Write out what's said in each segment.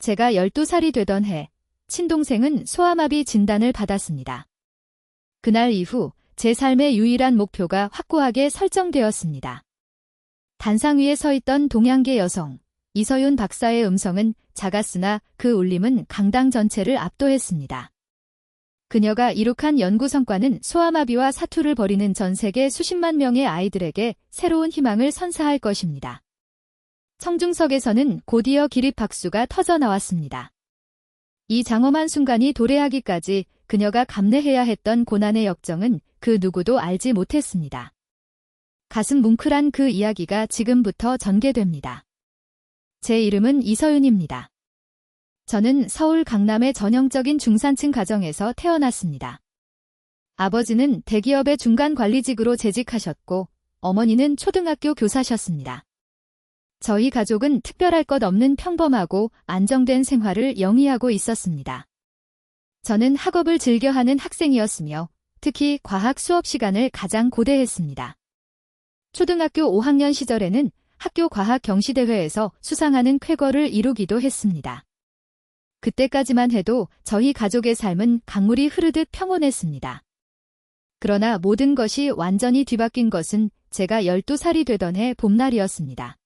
제가 12살이 되던 해, 친동생은 소아마비 진단을 받았습니다. 그날 이후 제 삶의 유일한 목표가 확고하게 설정되었습니다. 단상 위에 서 있던 동양계 여성, 이서윤 박사의 음성은 작았으나 그 울림은 강당 전체를 압도했습니다. 그녀가 이룩한 연구 성과는 소아마비와 사투를 벌이는 전 세계 수십만 명의 아이들에게 새로운 희망을 선사할 것입니다. 청중석에서는 곧이어 기립 박수가 터져 나왔습니다. 이 장엄한 순간이 도래하기까지 그녀가 감내해야 했던 고난의 역정은 그 누구도 알지 못했습니다. 가슴 뭉클한 그 이야기가 지금부터 전개됩니다. 제 이름은 이서윤입니다. 저는 서울 강남의 전형적인 중산층 가정에서 태어났습니다. 아버지는 대기업의 중간 관리직으로 재직하셨고 어머니는 초등학교 교사셨습니다. 저희 가족은 특별할 것 없는 평범하고 안정된 생활을 영위하고 있었습니다. 저는 학업을 즐겨하는 학생이었으며 특히 과학 수업 시간을 가장 고대했습니다. 초등학교 5학년 시절에는 학교 과학 경시대회에서 수상하는 쾌거를 이루기도 했습니다. 그때까지만 해도 저희 가족의 삶은 강물이 흐르듯 평온했습니다. 그러나 모든 것이 완전히 뒤바뀐 것은 제가 12살이 되던 해 봄날이었습니다.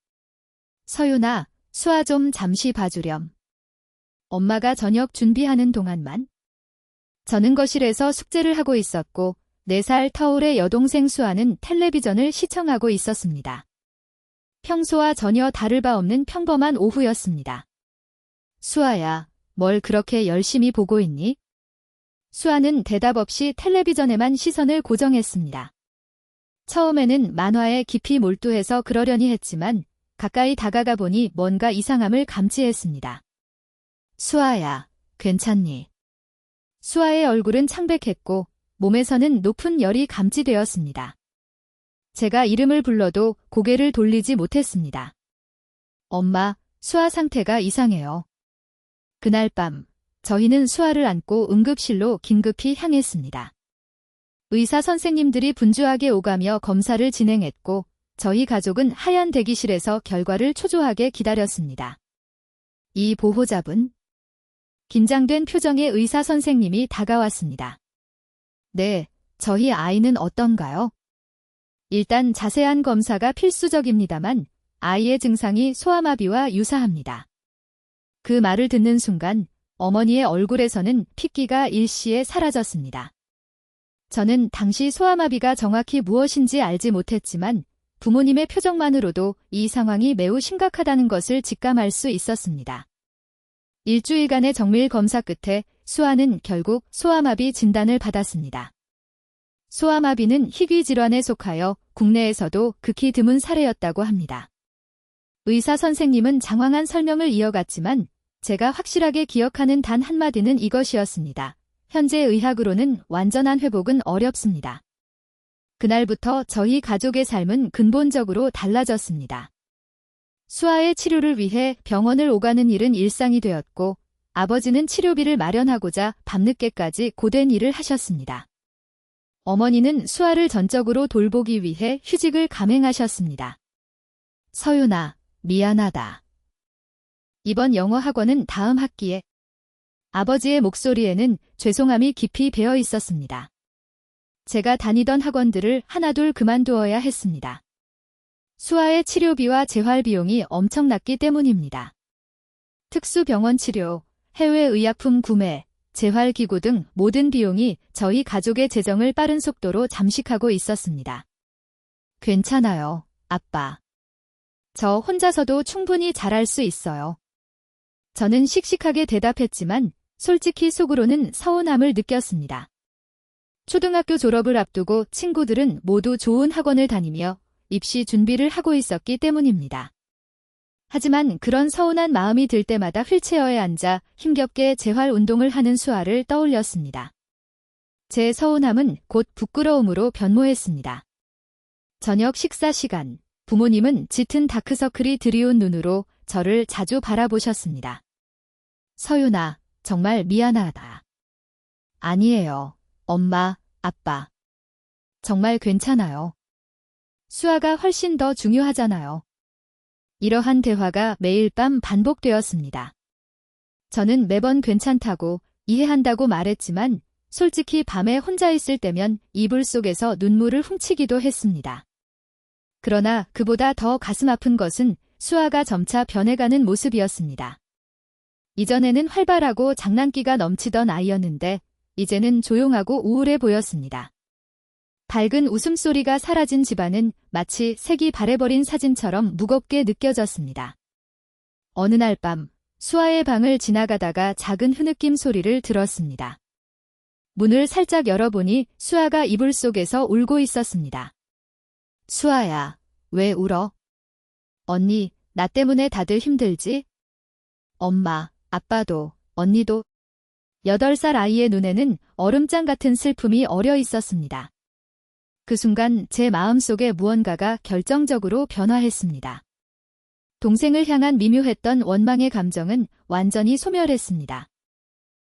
서윤아, 수아 좀 잠시 봐주렴. 엄마가 저녁 준비하는 동안만. 저는 거실에서 숙제를 하고 있었고 4살 터울의 여동생 수아는 텔레비전을 시청하고 있었습니다. 평소와 전혀 다를 바 없는 평범한 오후였습니다. 수아야, 뭘 그렇게 열심히 보고 있니? 수아는 대답 없이 텔레비전에만 시선을 고정했습니다. 처음에는 만화에 깊이 몰두해서 그러려니 했지만 가까이 다가가 보니 뭔가 이상함을 감지했습니다. 수아야, 괜찮니? 수아의 얼굴은 창백했고 몸에서는 높은 열이 감지되었습니다. 제가 이름을 불러도 고개를 돌리지 못했습니다. 엄마, 수아 상태가 이상해요. 그날 밤, 저희는 수아를 안고 응급실로 긴급히 향했습니다. 의사 선생님들이 분주하게 오가며 검사를 진행했고 저희 가족은 하얀 대기실에서 결과를 초조하게 기다렸습니다. 이 보호자분? 긴장된 표정의 의사 선생님이 다가왔습니다. 네, 저희 아이는 어떤가요? 일단 자세한 검사가 필수적입니다만 아이의 증상이 소아마비와 유사합니다. 그 말을 듣는 순간 어머니의 얼굴에서는 핏기가 일시에 사라졌습니다. 저는 당시 소아마비가 정확히 무엇인지 알지 못했지만 부모님의 표정만으로도 이 상황이 매우 심각하다는 것을 직감할 수 있었습니다. 일주일간의 정밀 검사 끝에 수아는 결국 소아마비 진단을 받았습니다. 소아마비는 희귀 질환에 속하여 국내에서도 극히 드문 사례였다고 합니다. 의사 선생님은 장황한 설명을 이어갔지만 제가 확실하게 기억하는 단 한마디는 이것이었습니다. 현재 의학으로는 완전한 회복은 어렵습니다. 그날부터 저희 가족의 삶은 근본적으로 달라졌습니다. 수아의 치료를 위해 병원을 오가는 일은 일상이 되었고 아버지는 치료비를 마련하고자 밤늦게까지 고된 일을 하셨습니다. 어머니는 수아를 전적으로 돌보기 위해 휴직을 감행하셨습니다. 서윤아, 미안하다. 이번 영어 학원은 다음 학기에. 아버지의 목소리에는 죄송함이 깊이 배어 있었습니다. 제가 다니던 학원들을 하나둘 그만두어야 했습니다. 수아의 치료비와 재활 비용이 엄청났기 때문입니다. 특수병원 치료, 해외 의약품 구매, 재활기구 등 모든 비용이 저희 가족의 재정을 빠른 속도로 잠식하고 있었습니다. 괜찮아요, 아빠. 저 혼자서도 충분히 잘할 수 있어요. 저는 씩씩하게 대답했지만 솔직히 속으로는 서운함을 느꼈습니다. 초등학교 졸업을 앞두고 친구들은 모두 좋은 학원을 다니며 입시 준비를 하고 있었기 때문입니다. 하지만 그런 서운한 마음이 들 때마다 휠체어에 앉아 힘겹게 재활 운동을 하는 수아를 떠올렸습니다. 제 서운함은 곧 부끄러움으로 변모했습니다. 저녁 식사 시간, 부모님은 짙은 다크서클이 드리운 눈으로 저를 자주 바라보셨습니다. 서윤아, 정말 미안하다. 아니에요, 엄마, 아빠. 정말 괜찮아요. 수아가 훨씬 더 중요하잖아요. 이러한 대화가 매일 밤 반복되었습니다. 저는 매번 괜찮다고 이해한다고 말했지만 솔직히 밤에 혼자 있을 때면 이불 속에서 눈물을 훔치기도 했습니다. 그러나 그보다 더 가슴 아픈 것은 수아가 점차 변해가는 모습이었습니다. 이전에는 활발하고 장난기가 넘치던 아이였는데 이제는 조용하고 우울해 보였습니다. 밝은 웃음소리가 사라진 집안은 마치 색이 바래버린 사진처럼 무겁게 느껴졌습니다. 어느 날 밤 수아의 방을 지나가다가 작은 흐느낌 소리를 들었습니다. 문을 살짝 열어보니 수아가 이불 속에서 울고 있었습니다. 수아야, 왜 울어? 언니, 나 때문에 다들 힘들지? 엄마, 아빠도, 언니도. 8살 아이의 눈에는 얼음장 같은 슬픔이 어려 있었습니다. 그 순간 제 마음속에 무언가가 결정적으로 변화했습니다. 동생을 향한 미묘했던 원망의 감정은 완전히 소멸했습니다.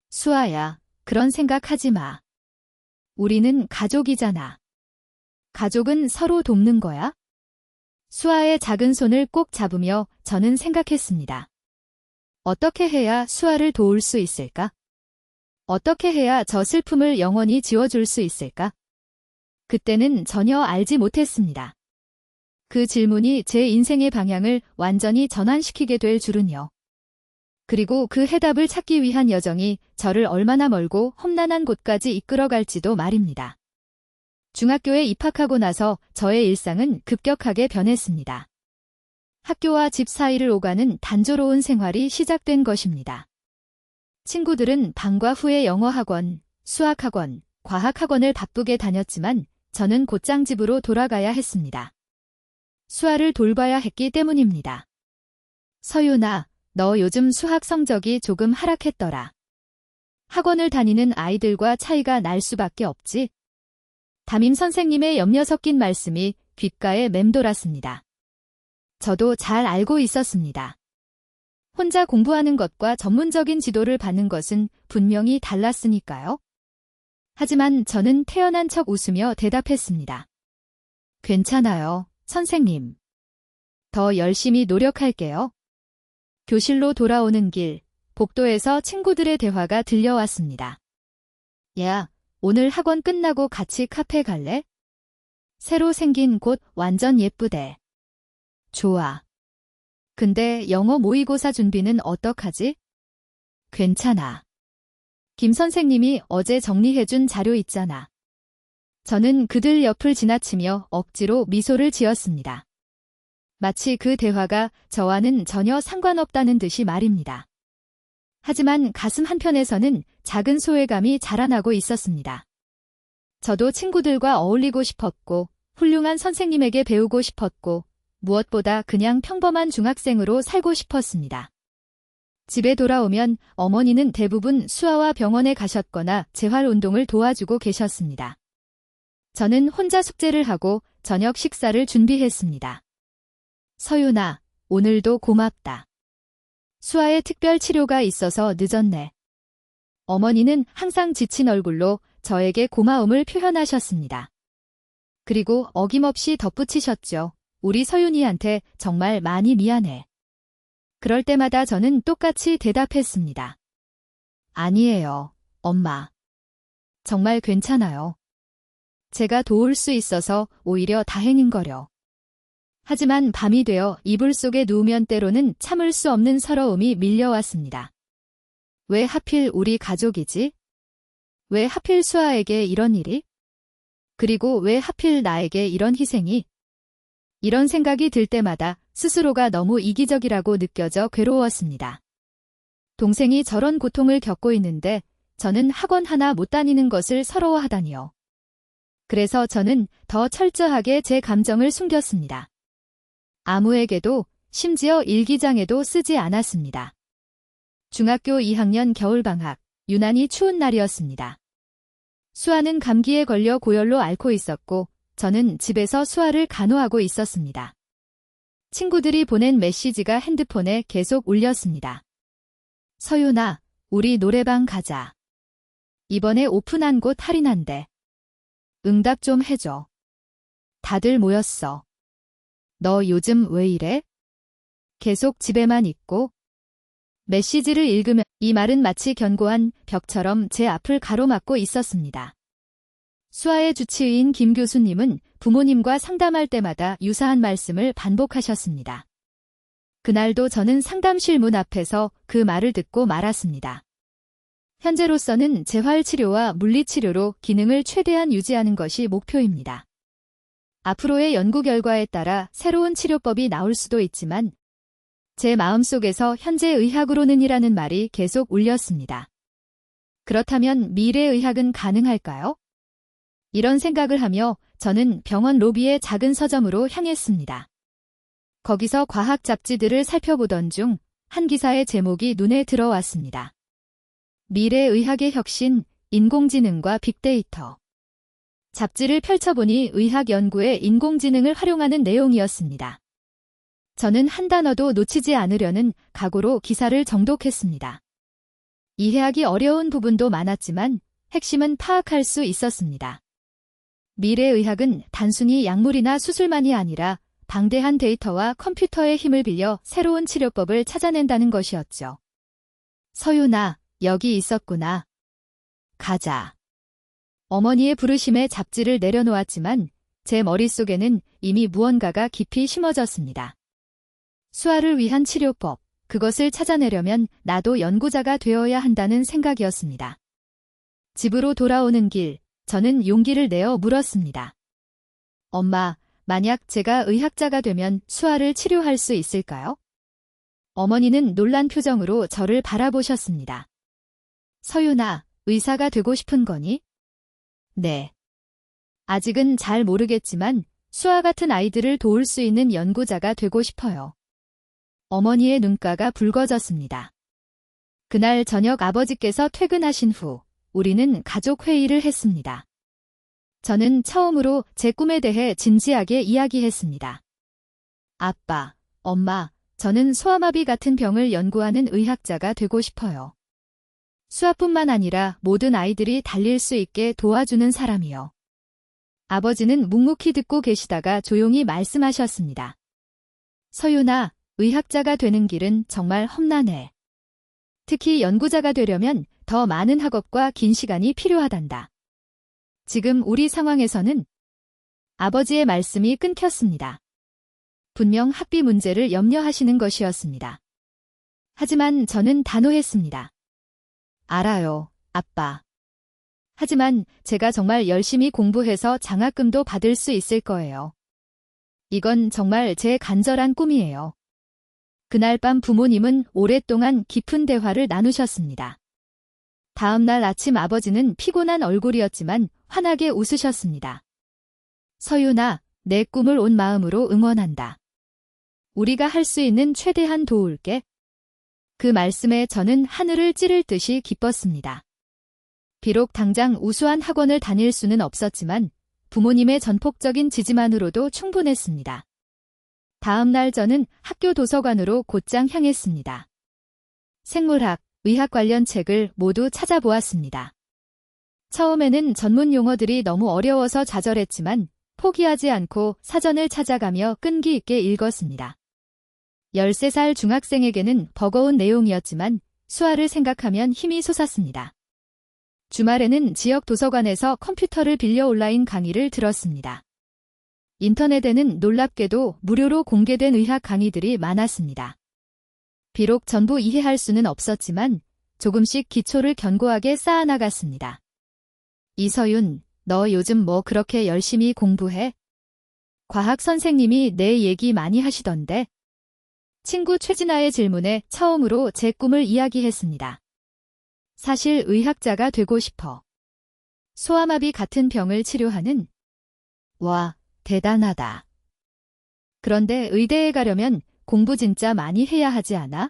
수아야, 그런 생각하지 마. 우리는 가족이잖아. 가족은 서로 돕는 거야? 수아의 작은 손을 꼭 잡으며 저는 생각했습니다. 어떻게 해야 수아를 도울 수 있을까? 어떻게 해야 저 슬픔을 영원히 지워줄 수 있을까? 그때는 전혀 알지 못했습니다. 그 질문이 제 인생의 방향을 완전히 전환시키게 될 줄은요. 그리고 그 해답을 찾기 위한 여정이 저를 얼마나 멀고 험난한 곳까지 이끌어갈지도 말입니다. 중학교에 입학하고 나서 저의 일상은 급격하게 변했습니다. 학교와 집 사이를 오가는 단조로운 생활이 시작된 것입니다. 친구들은 방과 후에 영어학원, 수학학원, 과학학원을 바쁘게 다녔지만 저는 곧장 집으로 돌아가야 했습니다. 수아를 돌봐야 했기 때문입니다. 서윤아, 너 요즘 수학 성적이 조금 하락했더라. 학원을 다니는 아이들과 차이가 날 수밖에 없지? 담임 선생님의 염려 섞인 말씀이 귓가에 맴돌았습니다. 저도 잘 알고 있었습니다. 혼자 공부하는 것과 전문적인 지도를 받는 것은 분명히 달랐으니까요. 하지만 저는 태연한 척 웃으며 대답했습니다. 괜찮아요, 선생님. 더 열심히 노력할게요. 교실로 돌아오는 길, 복도에서 친구들의 대화가 들려왔습니다. 야, 오늘 학원 끝나고 같이 카페 갈래? 새로 생긴 곳 완전 예쁘대. 좋아. 근데 영어 모의고사 준비는 어떡하지? 괜찮아. 김 선생님이 어제 정리해준 자료 있잖아. 저는 그들 옆을 지나치며 억지로 미소를 지었습니다. 마치 그 대화가 저와는 전혀 상관없다는 듯이 말입니다. 하지만 가슴 한편에서는 작은 소외감이 자라나고 있었습니다. 저도 친구들과 어울리고 싶었고, 훌륭한 선생님에게 배우고 싶었고, 무엇보다 그냥 평범한 중학생으로 살고 싶었습니다. 집에 돌아오면 어머니는 대부분 수아와 병원에 가셨거나 재활운동을 도와주고 계셨습니다. 저는 혼자 숙제를 하고 저녁 식사를 준비했습니다. 서윤아, 오늘도 고맙다. 수아의 특별 치료가 있어서 늦었네. 어머니는 항상 지친 얼굴로 저에게 고마움을 표현하셨습니다. 그리고 어김없이 덧붙이셨죠. 우리 서윤이한테 정말 많이 미안해. 그럴 때마다 저는 똑같이 대답했습니다. 아니에요, 엄마. 정말 괜찮아요. 제가 도울 수 있어서 오히려 다행인거려. 하지만 밤이 되어 이불 속에 누우면 때로는 참을 수 없는 서러움이 밀려왔습니다. 왜 하필 우리 가족이지? 왜 하필 수아에게 이런 일이? 그리고 왜 하필 나에게 이런 희생이? 이런 생각이 들 때마다 스스로가 너무 이기적이라고 느껴져 괴로웠습니다. 동생이 저런 고통을 겪고 있는데 저는 학원 하나 못 다니는 것을 서러워하다니요. 그래서 저는 더 철저하게 제 감정을 숨겼습니다. 아무에게도, 심지어 일기장에도 쓰지 않았습니다. 중학교 2학년 겨울방학, 유난히 추운 날이었습니다. 수아는 감기에 걸려 고열로 앓고 있었고 저는 집에서 수아를 간호하고 있었습니다. 친구들이 보낸 메시지가 핸드폰에 계속 울렸습니다. 서윤아, 우리 노래방 가자. 이번에 오픈한 곳 할인한대. 응답 좀 해줘. 다들 모였어. 너 요즘 왜 이래? 계속 집에만 있고? 메시지를 읽으며 이 말은 마치 견고한 벽처럼 제 앞을 가로막고 있었습니다. 수아의 주치의인 김 교수님은 부모님과 상담할 때마다 유사한 말씀을 반복하셨습니다. 그날도 저는 상담실 문 앞에서 그 말을 듣고 말았습니다. 현재로서는 재활치료와 물리치료로 기능을 최대한 유지하는 것이 목표입니다. 앞으로의 연구 결과에 따라 새로운 치료법이 나올 수도 있지만 제 마음속에서 현재 의학으로는이라는 말이 계속 울렸습니다. 그렇다면 미래의학은 가능할까요? 이런 생각을 하며 저는 병원 로비의 작은 서점으로 향했습니다. 거기서 과학 잡지들을 살펴보던 중 한 기사의 제목이 눈에 들어왔습니다. 미래의학의 혁신, 인공지능과 빅데이터. 잡지를 펼쳐보니 의학 연구에 인공지능을 활용하는 내용이었습니다. 저는 한 단어도 놓치지 않으려는 각오로 기사를 정독했습니다. 이해하기 어려운 부분도 많았지만 핵심은 파악할 수 있었습니다. 미래의학은 단순히 약물이나 수술만이 아니라 방대한 데이터와 컴퓨터의 힘을 빌려 새로운 치료법을 찾아낸다는 것이었죠. 서윤아, 여기 있었구나. 가자. 어머니의 부르심에 잡지를 내려놓았지만 제 머릿속에는 이미 무언가가 깊이 심어졌습니다. 수아를 위한 치료법, 그것을 찾아내려면 나도 연구자가 되어야 한다는 생각이었습니다. 집으로 돌아오는 길, 저는 용기를 내어 물었습니다. 엄마, 만약 제가 의학자가 되면 수아를 치료할 수 있을까요? 어머니는 놀란 표정으로 저를 바라보셨습니다. 서윤아, 의사가 되고 싶은 거니? 네. 아직은 잘 모르겠지만 수아 같은 아이들을 도울 수 있는 연구자가 되고 싶어요. 어머니의 눈가가 붉어졌습니다. 그날 저녁 아버지께서 퇴근하신 후 우리는 가족 회의를 했습니다. 저는 처음으로 제 꿈에 대해 진지하게 이야기했습니다. 아빠, 엄마, 저는 소아마비 같은 병을 연구하는 의학자가 되고 싶어요. 수아뿐만 아니라 모든 아이들이 달릴 수 있게 도와주는 사람이요. 아버지는 묵묵히 듣고 계시다가 조용히 말씀하셨습니다. 서윤아, 의학자가 되는 길은 정말 험난해. 특히 연구자가 되려면 더 많은 학업과 긴 시간이 필요하단다. 지금 우리 상황에서는 아버지의 말씀이 끊겼습니다. 분명 학비 문제를 염려하시는 것이었습니다. 하지만 저는 단호했습니다. 알아요, 아빠. 하지만 제가 정말 열심히 공부해서 장학금도 받을 수 있을 거예요. 이건 정말 제 간절한 꿈이에요. 그날 밤 부모님은 오랫동안 깊은 대화를 나누셨습니다. 다음 날 아침 아버지는 피곤한 얼굴이었지만 환하게 웃으셨습니다. 서윤아, 내 꿈을 온 마음으로 응원한다. 우리가 할 수 있는 최대한 도울게. 그 말씀에 저는 하늘을 찌를 듯이 기뻤습니다. 비록 당장 우수한 학원을 다닐 수는 없었지만 부모님의 전폭적인 지지만으로도 충분했습니다. 다음 날 저는 학교 도서관으로 곧장 향했습니다. 생물학, 의학 관련 책을 모두 찾아보았습니다. 처음에는 전문 용어들이 너무 어려워서 좌절했지만 포기하지 않고 사전을 찾아가며 끈기 있게 읽었습니다. 13살 중학생에게는 버거운 내용이었지만 수아를 생각하면 힘이 솟았습니다. 주말에는 지역 도서관에서 컴퓨터를 빌려 온라인 강의를 들었습니다. 인터넷에는 놀랍게도 무료로 공개된 의학 강의들이 많았습니다. 비록 전부 이해할 수는 없었지만 조금씩 기초를 견고하게 쌓아나갔습니다. 이서윤, 너 요즘 뭐 그렇게 열심히 공부해? 과학 선생님이 내 얘기 많이 하시던데? 친구 최진아의 질문에 처음으로 제 꿈을 이야기했습니다. 사실 의학자가 되고 싶어. 소아마비 같은 병을 치료하는? 와, 대단하다. 그런데 의대에 가려면 공부 진짜 많이 해야 하지 않아?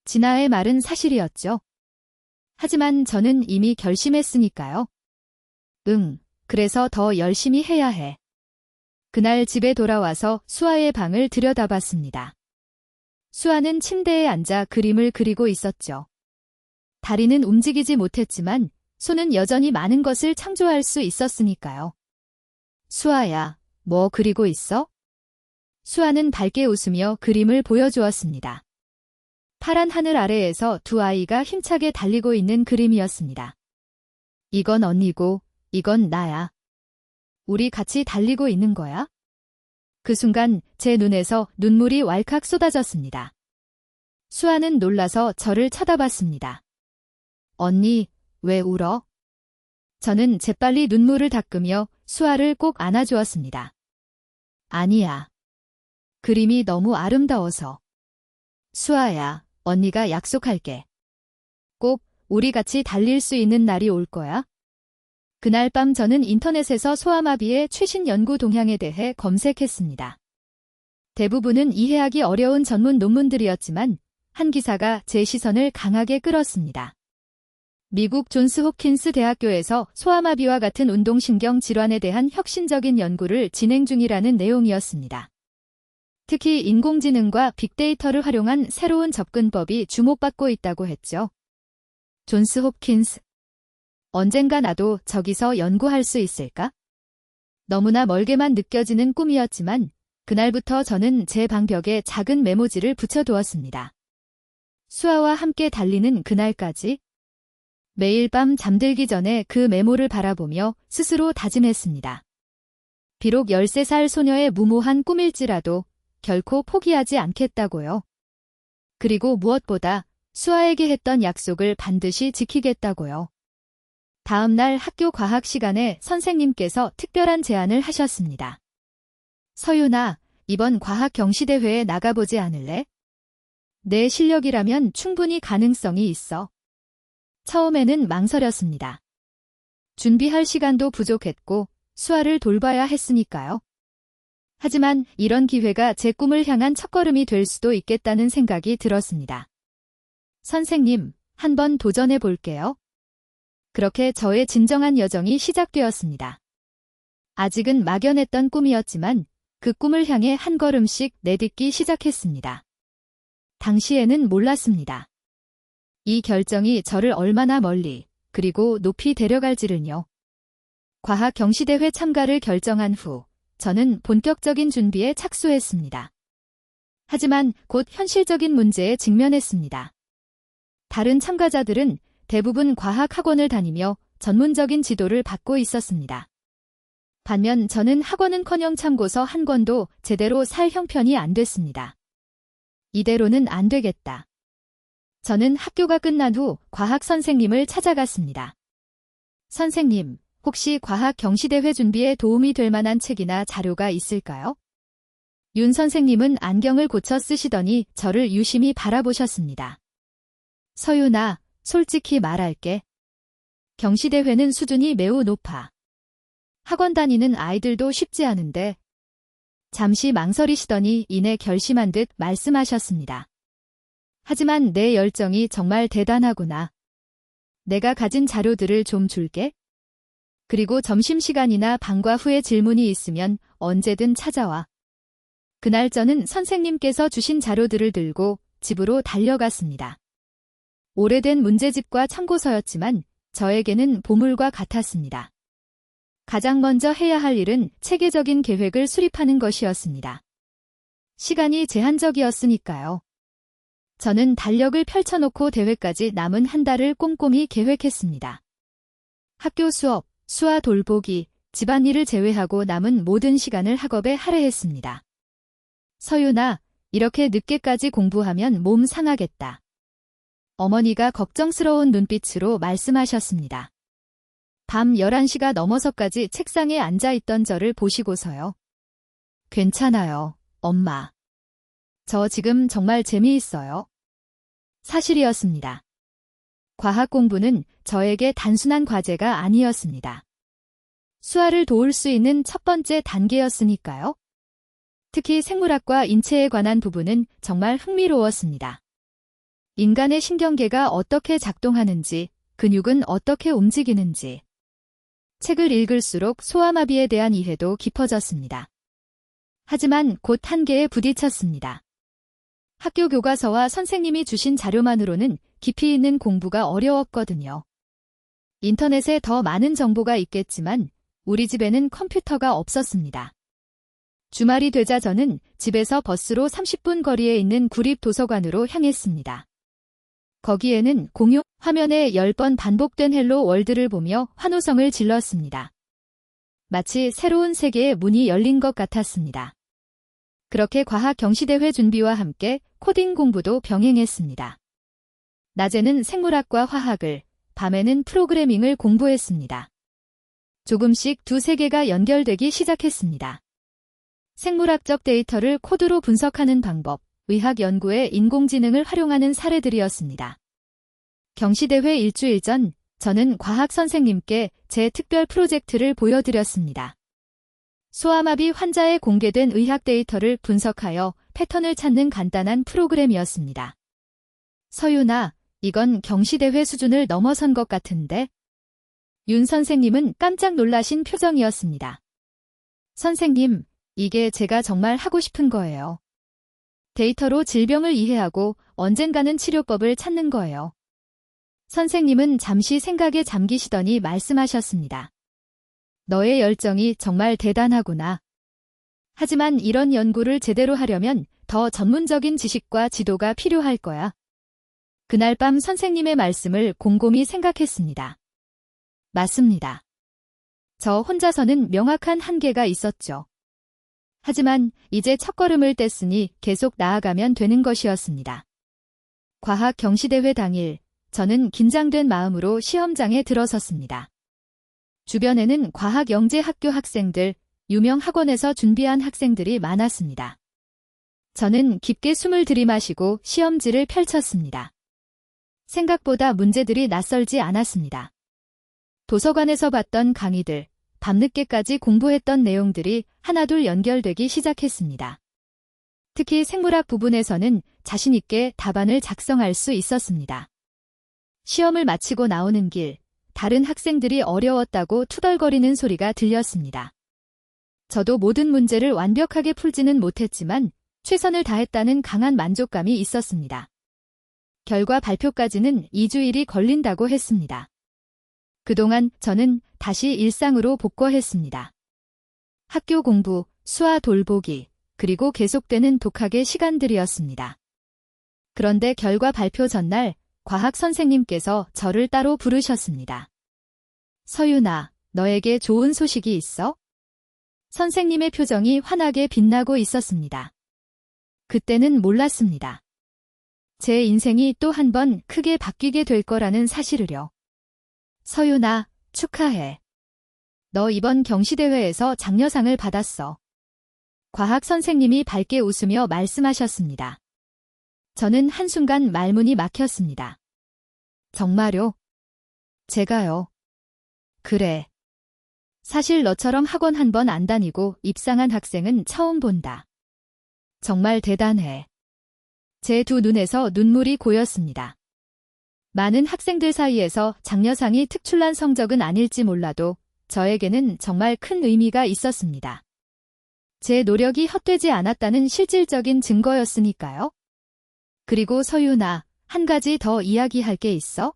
진아의 말은 사실이었죠. 하지만 저는 이미 결심했으니까요. 그래서 더 열심히 해야 해. 그날 집에 돌아와서 수아의 방을 들여다봤습니다. 수아는 침대에 앉아 그림을 그리고 있었죠. 다리는 움직이지 못했지만 손은 여전히 많은 것을 창조할 수 있었으니까요. 수아야, 뭐 그리고 있어? 수아는 밝게 웃으며 그림을 보여주었습니다. 파란 하늘 아래에서 두 아이가 힘차게 달리고 있는 그림이었습니다. 이건 언니고, 이건 나야. 우리 같이 달리고 있는 거야? 그 순간 제 눈에서 눈물이 왈칵 쏟아졌습니다. 수아는 놀라서 저를 쳐다봤습니다. 언니, 왜 울어? 저는 재빨리 눈물을 닦으며 수아를 꼭 안아주었습니다. 아니야. 그림이 너무 아름다워서. 수아야, 언니가 약속할게. 꼭 우리 같이 달릴 수 있는 날이 올 거야. 그날 밤 저는 인터넷에서 소아마비의 최신 연구 동향에 대해 검색했습니다. 대부분은 이해하기 어려운 전문 논문들이었지만 한 기사가 제 시선을 강하게 끌었습니다. 미국 존스 홉킨스 대학교에서 소아마비와 같은 운동신경 질환에 대한 혁신적인 연구를 진행 중이라는 내용이었습니다. 특히 인공지능과 빅데이터를 활용한 새로운 접근법이 주목받고 있다고 했죠. 존스 홉킨스. 언젠가 나도 저기서 연구할 수 있을까? 너무나 멀게만 느껴지는 꿈이었지만 그날부터 저는 제 방벽에 작은 메모지를 붙여두었습니다. 수아와 함께 달리는 그날까지 매일 밤 잠들기 전에 그 메모를 바라보며 스스로 다짐했습니다. 비록 13살 소녀의 무모한 꿈일지라도 결코 포기하지 않겠다고요. 그리고 무엇보다 수아에게 했던 약속을 반드시 지키겠다고요. 다음 날 학교 과학 시간에 선생님께서 특별한 제안을 하셨습니다. 서윤아, 이번 과학 경시대회에 나가보지 않을래? 내 실력이라면 충분히 가능성이 있어. 처음에는 망설였습니다. 준비할 시간도 부족했고 수아를 돌봐야 했으니까요. 하지만 이런 기회가 제 꿈을 향한 첫걸음이 될 수도 있겠다는 생각이 들었습니다. 선생님, 한번 도전해 볼게요. 그렇게 저의 진정한 여정이 시작되었습니다. 아직은 막연했던 꿈이었지만 그 꿈을 향해 한 걸음씩 내딛기 시작했습니다. 당시에는 몰랐습니다. 이 결정이 저를 얼마나 멀리 그리고 높이 데려갈지를요. 과학 경시대회 참가를 결정한 후 저는 본격적인 준비에 착수했습니다. 하지만 곧 현실적인 문제에 직면했습니다. 다른 참가자들은 대부분 과학학원을 다니며 전문적인 지도를 받고 있었습니다. 반면 저는 학원은커녕 참고서 한 권도 제대로 살 형편이 안 됐습니다. 이대로는 안 되겠다. 저는 학교가 끝난 후 과학 선생님을 찾아갔습니다. 선생님, 혹시 과학 경시대회 준비에 도움이 될 만한 책이나 자료가 있을까요? 윤 선생님은 안경을 고쳐 쓰시더니 저를 유심히 바라보셨습니다. 서윤아, 솔직히 말할게. 경시대회는 수준이 매우 높아. 학원 다니는 아이들도 쉽지 않은데. 잠시 망설이시더니 이내 결심한 듯 말씀하셨습니다. 하지만 내 열정이 정말 대단하구나. 내가 가진 자료들을 좀 줄게. 그리고 점심시간이나 방과 후에 질문이 있으면 언제든 찾아와. 그날 저는 선생님께서 주신 자료들을 들고 집으로 달려갔습니다. 오래된 문제집과 참고서였지만 저에게는 보물과 같았습니다. 가장 먼저 해야 할 일은 체계적인 계획을 수립하는 것이었습니다. 시간이 제한적이었으니까요. 저는 달력을 펼쳐놓고 대회까지 남은 한 달을 꼼꼼히 계획했습니다. 학교 수업, 수아 돌보기, 집안일을 제외하고 남은 모든 시간을 학업에 할애했습니다. 서윤아, 이렇게 늦게까지 공부하면 몸 상하겠다. 어머니가 걱정스러운 눈빛으로 말씀하셨습니다. 밤 11시가 넘어서까지 책상에 앉아있던 저를 보시고서요. 괜찮아요, 엄마. 저 지금 정말 재미있어요. 사실이었습니다. 과학 공부는 저에게 단순한 과제가 아니었습니다. 수아를 도울 수 있는 첫 번째 단계였으니까요. 특히 생물학과 인체에 관한 부분은 정말 흥미로웠습니다. 인간의 신경계가 어떻게 작동하는지, 근육은 어떻게 움직이는지. 책을 읽을수록 소아마비에 대한 이해도 깊어졌습니다. 하지만 곧 한계에 부딪혔습니다. 학교 교과서와 선생님이 주신 자료만으로는 깊이 있는 공부가 어려웠거든요. 인터넷에 더 많은 정보가 있겠지만 우리 집에는 컴퓨터가 없었습니다. 주말이 되자 저는 집에서 버스로 30분 거리에 있는 구립 도서관으로 향했습니다. 거기에는 공유 화면에 10번 반복된 헬로 월드를 보며 환호성을 질렀습니다. 마치 새로운 세계의 문이 열린 것 같았습니다. 그렇게 과학 경시대회 준비와 함께 코딩 공부도 병행했습니다. 낮에는 생물학과 화학을, 밤에는 프로그래밍을 공부했습니다. 조금씩 두 세계가 연결되기 시작했습니다. 생물학적 데이터를 코드로 분석하는 방법, 의학 연구에 인공지능을 활용하는 사례들이었습니다. 경시대회 일주일 전, 저는 과학 선생님께 제 특별 프로젝트를 보여드렸습니다. 소아마비 환자의 공개된 의학 데이터를 분석하여 패턴을 찾는 간단한 프로그램이었습니다. 서윤아, 이건 경시대회 수준을 넘어선 것 같은데? 윤 선생님은 깜짝 놀라신 표정이었습니다. 선생님, 이게 제가 정말 하고 싶은 거예요. 데이터로 질병을 이해하고 언젠가는 치료법을 찾는 거예요. 선생님은 잠시 생각에 잠기시더니 말씀하셨습니다. 너의 열정이 정말 대단하구나. 하지만 이런 연구를 제대로 하려면 더 전문적인 지식과 지도가 필요할 거야. 그날 밤 선생님의 말씀을 곰곰이 생각했습니다. 맞습니다. 저 혼자서는 명확한 한계가 있었죠. 하지만 이제 첫걸음을 뗐으니 계속 나아가면 되는 것이었습니다. 과학 경시대회 당일, 저는 긴장된 마음으로 시험장에 들어섰습니다. 주변에는 과학 영재 학교 학생들, 유명 학원에서 준비한 학생들이 많았습니다. 저는 깊게 숨을 들이마시고 시험지를 펼쳤습니다. 생각보다 문제들이 낯설지 않았습니다. 도서관에서 봤던 강의들, 밤늦게까지 공부했던 내용들이 하나둘 연결되기 시작했습니다. 특히 생물학 부분에서는 자신 있게 답안을 작성할 수 있었습니다. 시험을 마치고 나오는 길, 다른 학생들이 어려웠다고 투덜거리는 소리가 들렸습니다. 저도 모든 문제를 완벽하게 풀지는 못했지만 최선을 다했다는 강한 만족감이 있었습니다. 결과 발표까지는 2주일이 걸린다고 했습니다. 그동안 저는 다시 일상으로 복귀했습니다. 학교 공부, 수화 돌보기, 그리고 계속되는 독학의 시간들이었습니다. 그런데 결과 발표 전날 과학 선생님께서 저를 따로 부르셨습니다. 서윤아, 너에게 좋은 소식이 있어? 선생님의 표정이 환하게 빛나고 있었습니다. 그때는 몰랐습니다. 제 인생이 또 한 번 크게 바뀌게 될 거라는 사실을요. 서윤아, 축하해. 너 이번 경시대회에서 장려상을 받았어. 과학 선생님이 밝게 웃으며 말씀하셨습니다. 저는 한순간 말문이 막혔습니다. 정말요? 제가요? 그래. 사실 너처럼 학원 한 번 안 다니고 입상한 학생은 처음 본다. 정말 대단해. 제 두 눈에서 눈물이 고였습니다. 많은 학생들 사이에서 장려상이 특출난 성적은 아닐지 몰라도 저에게는 정말 큰 의미가 있었습니다. 제 노력이 헛되지 않았다는 실질적인 증거였으니까요. 그리고 서윤아, 한 가지 더 이야기할 게 있어?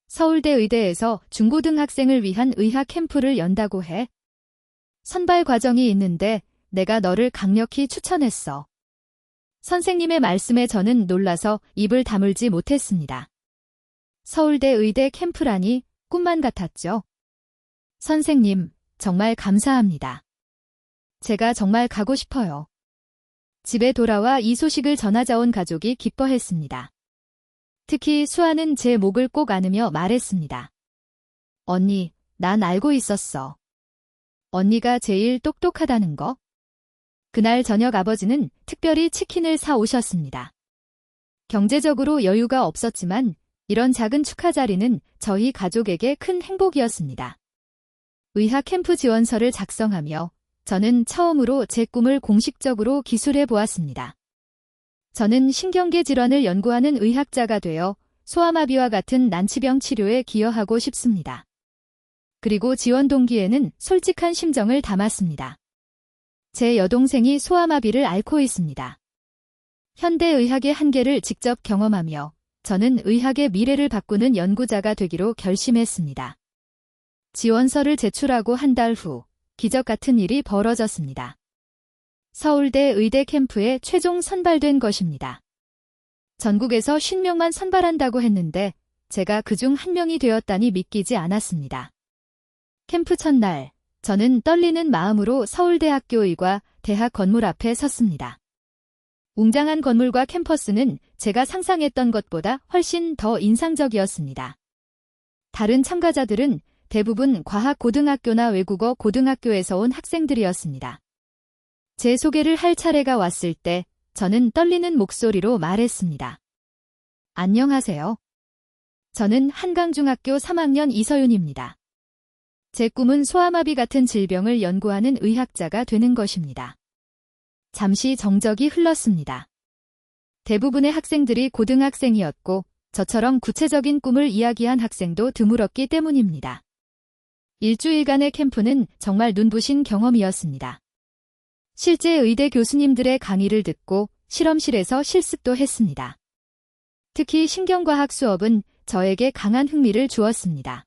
서울대 의대에서 중고등학생을 위한 의학 캠프를 연다고 해. 선발 과정이 있는데 내가 너를 강력히 추천했어. 선생님의 말씀에 저는 놀라서 입을 다물지 못했습니다. 서울대 의대 캠프라니 꿈만 같았죠. 선생님, 정말 감사합니다. 제가 정말 가고 싶어요. 집에 돌아와 이 소식을 전하자 온 가족이 기뻐했습니다. 특히 수아는 제 목을 꼭 안으며 말했습니다. 언니, 난 알고 있었어. 언니가 제일 똑똑하다는 거. 그날 저녁 아버지는 특별히 치킨을 사 오셨습니다. 경제적으로 여유가 없었지만 이런 작은 축하 자리는 저희 가족에게 큰 행복이었습니다. 의학 캠프 지원서를 작성하며 저는 처음으로 제 꿈을 공식적으로 기술해 보았습니다. 저는 신경계 질환을 연구하는 의학자가 되어 소아마비와 같은 난치병 치료에 기여하고 싶습니다. 그리고 지원 동기에는 솔직한 심정을 담았습니다. 제 여동생이 소아마비를 앓고 있습니다. 현대의학의 한계를 직접 경험하며 저는 의학의 미래를 바꾸는 연구자가 되기로 결심했습니다. 지원서를 제출하고 한 달 후 기적 같은 일이 벌어졌습니다. 서울대 의대 캠프에 최종 선발된 것입니다. 전국에서 50명만 선발한다고 했는데 제가 그중 한 명이 되었다니 믿기지 않았습니다. 캠프 첫날, 저는 떨리는 마음으로 서울대학교의과 대학 건물 앞에 섰습니다. 웅장한 건물과 캠퍼스는 제가 상상했던 것보다 훨씬 더 인상적이었습니다. 다른 참가자들은 대부분 과학고등학교나 외국어 고등학교에서 온 학생들이었습니다. 제 소개를 할 차례가 왔을 때 저는 떨리는 목소리로 말했습니다. 안녕하세요. 저는 한강중학교 3학년 이서윤입니다. 제 꿈은 소아마비 같은 질병을 연구하는 의학자가 되는 것입니다. 잠시 정적이 흘렀습니다. 대부분의 학생들이 고등학생이었고 저처럼 구체적인 꿈을 이야기한 학생도 드물었기 때문입니다. 일주일간의 캠프는 정말 눈부신 경험이었습니다. 실제 의대 교수님들의 강의를 듣고 실험실에서 실습도 했습니다. 특히 신경과학 수업은 저에게 강한 흥미를 주었습니다.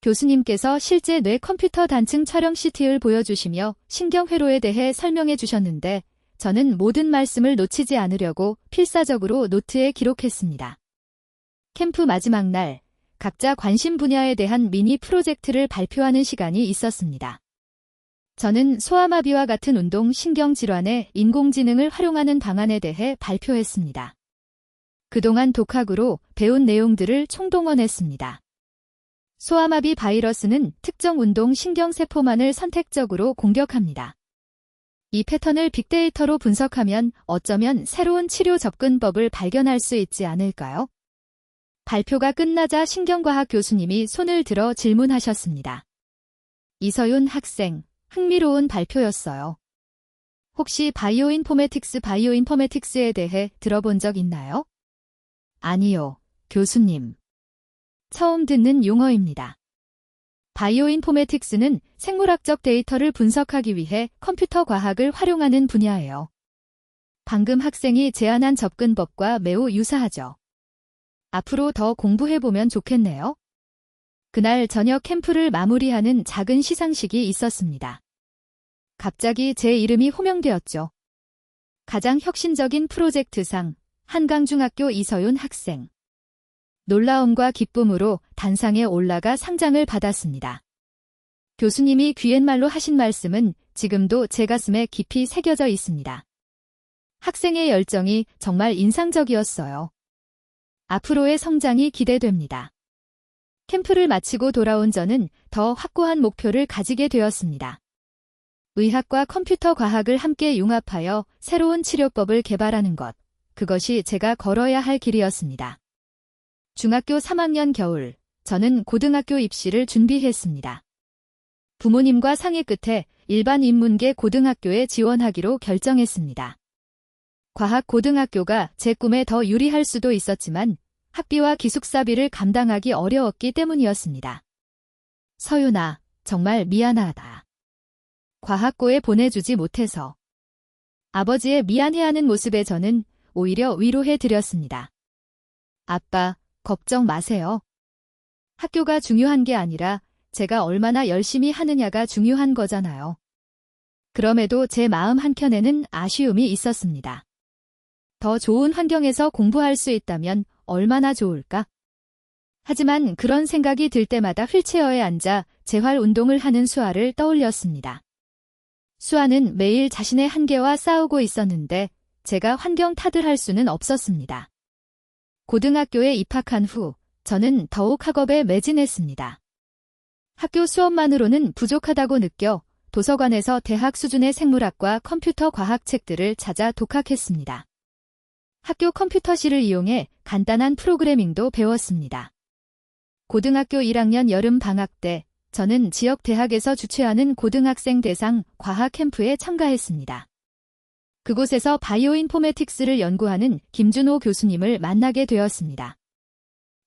교수님께서 실제 뇌 컴퓨터 단층 촬영 CT를 보여주시며 신경회로에 대해 설명해 주셨는데 저는 모든 말씀을 놓치지 않으려고 필사적으로 노트에 기록했습니다. 캠프 마지막 날, 각자 관심 분야에 대한 미니 프로젝트를 발표하는 시간이 있었습니다. 저는 소아마비와 같은 운동 신경질환에 인공지능을 활용하는 방안에 대해 발표했습니다. 그동안 독학으로 배운 내용들을 총동원했습니다. 소아마비 바이러스는 특정 운동 신경세포만을 선택적으로 공격합니다. 이 패턴을 빅데이터로 분석하면 어쩌면 새로운 치료 접근법을 발견할 수 있지 않을까요? 발표가 끝나자 신경과학 교수님이 손을 들어 질문하셨습니다. 이서윤 학생, 흥미로운 발표였어요. 혹시 바이오인포메틱스에 대해 들어본 적 있나요? 아니요, 교수님. 처음 듣는 용어입니다. 바이오인포메틱스는 생물학적 데이터를 분석하기 위해 컴퓨터 과학을 활용하는 분야예요. 방금 학생이 제안한 접근법과 매우 유사하죠. 앞으로 더 공부해보면 좋겠네요. 그날 저녁 캠프를 마무리하는 작은 시상식이 있었습니다. 갑자기 제 이름이 호명되었죠. 가장 혁신적인 프로젝트상, 한강중학교 이서윤 학생. 놀라움과 기쁨으로 단상에 올라가 상장을 받았습니다. 교수님이 귀옛말로 하신 말씀은 지금도 제 가슴에 깊이 새겨져 있습니다. 학생의 열정이 정말 인상적이었어요. 앞으로의 성장이 기대됩니다. 캠프를 마치고 돌아온 저는 더 확고한 목표를 가지게 되었습니다. 의학과 컴퓨터 과학을 함께 융합하여 새로운 치료법을 개발하는 것, 그것이 제가 걸어야 할 길이었습니다. 중학교 3학년 겨울, 저는 고등학교 입시를 준비했습니다. 부모님과 상의 끝에 일반 인문계 고등학교에 지원하기로 결정했습니다. 과학고등학교가 제 꿈에 더 유리할 수도 있었지만 학비와 기숙사비를 감당하기 어려웠기 때문이었습니다. 서윤아, 정말 미안하다. 과학고에 보내주지 못해서. 아버지의 미안해하는 모습에 저는 오히려 위로해드렸습니다. 아빠, 걱정 마세요. 학교가 중요한 게 아니라 제가 얼마나 열심히 하느냐가 중요한 거잖아요. 그럼에도 제 마음 한켠에는 아쉬움이 있었습니다. 더 좋은 환경에서 공부할 수 있다면 얼마나 좋을까? 하지만 그런 생각이 들 때마다 휠체어에 앉아 재활 운동을 하는 수아를 떠올렸습니다. 수아는 매일 자신의 한계와 싸우고 있었는데 제가 환경 탓을 할 수는 없었습니다. 고등학교에 입학한 후 저는 더욱 학업에 매진했습니다. 학교 수업만으로는 부족하다고 느껴 도서관에서 대학 수준의 생물학과 컴퓨터 과학 책들을 찾아 독학했습니다. 학교 컴퓨터실을 이용해 간단한 프로그래밍도 배웠습니다. 고등학교 1학년 여름 방학 때 저는 지역 대학에서 주최하는 고등학생 대상 과학 캠프에 참가했습니다. 그곳에서 바이오인포메틱스를 연구하는 김준호 교수님을 만나게 되었습니다.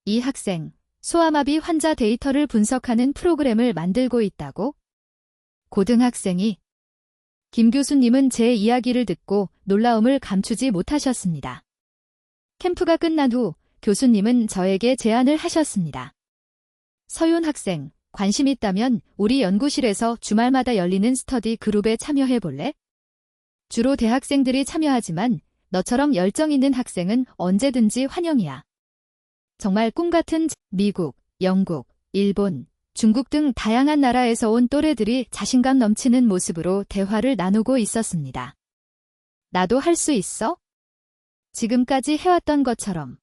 이 학생, 소아마비 환자 데이터를 분석하는 프로그램을 만들고 있다고? 고등학생이? 김 교수님은 제 이야기를 듣고 놀라움을 감추지 못하셨습니다. 캠프가 끝난 후 교수님은 저에게 제안을 하셨습니다. 서윤 학생, 관심 있다면 우리 연구실에서 주말마다 열리는 스터디 그룹에 참여해 볼래? 주로 대학생들이 참여하지만 너처럼 열정 있는 학생은 언제든지 환영이야. 정말 꿈같은 미국, 영국, 일본, 중국 등 다양한 나라에서 온 또래들이 자신감 넘치는 모습으로 대화를 나누고 있었습니다. 나도 할 수 있어? 지금까지 해왔던 것처럼.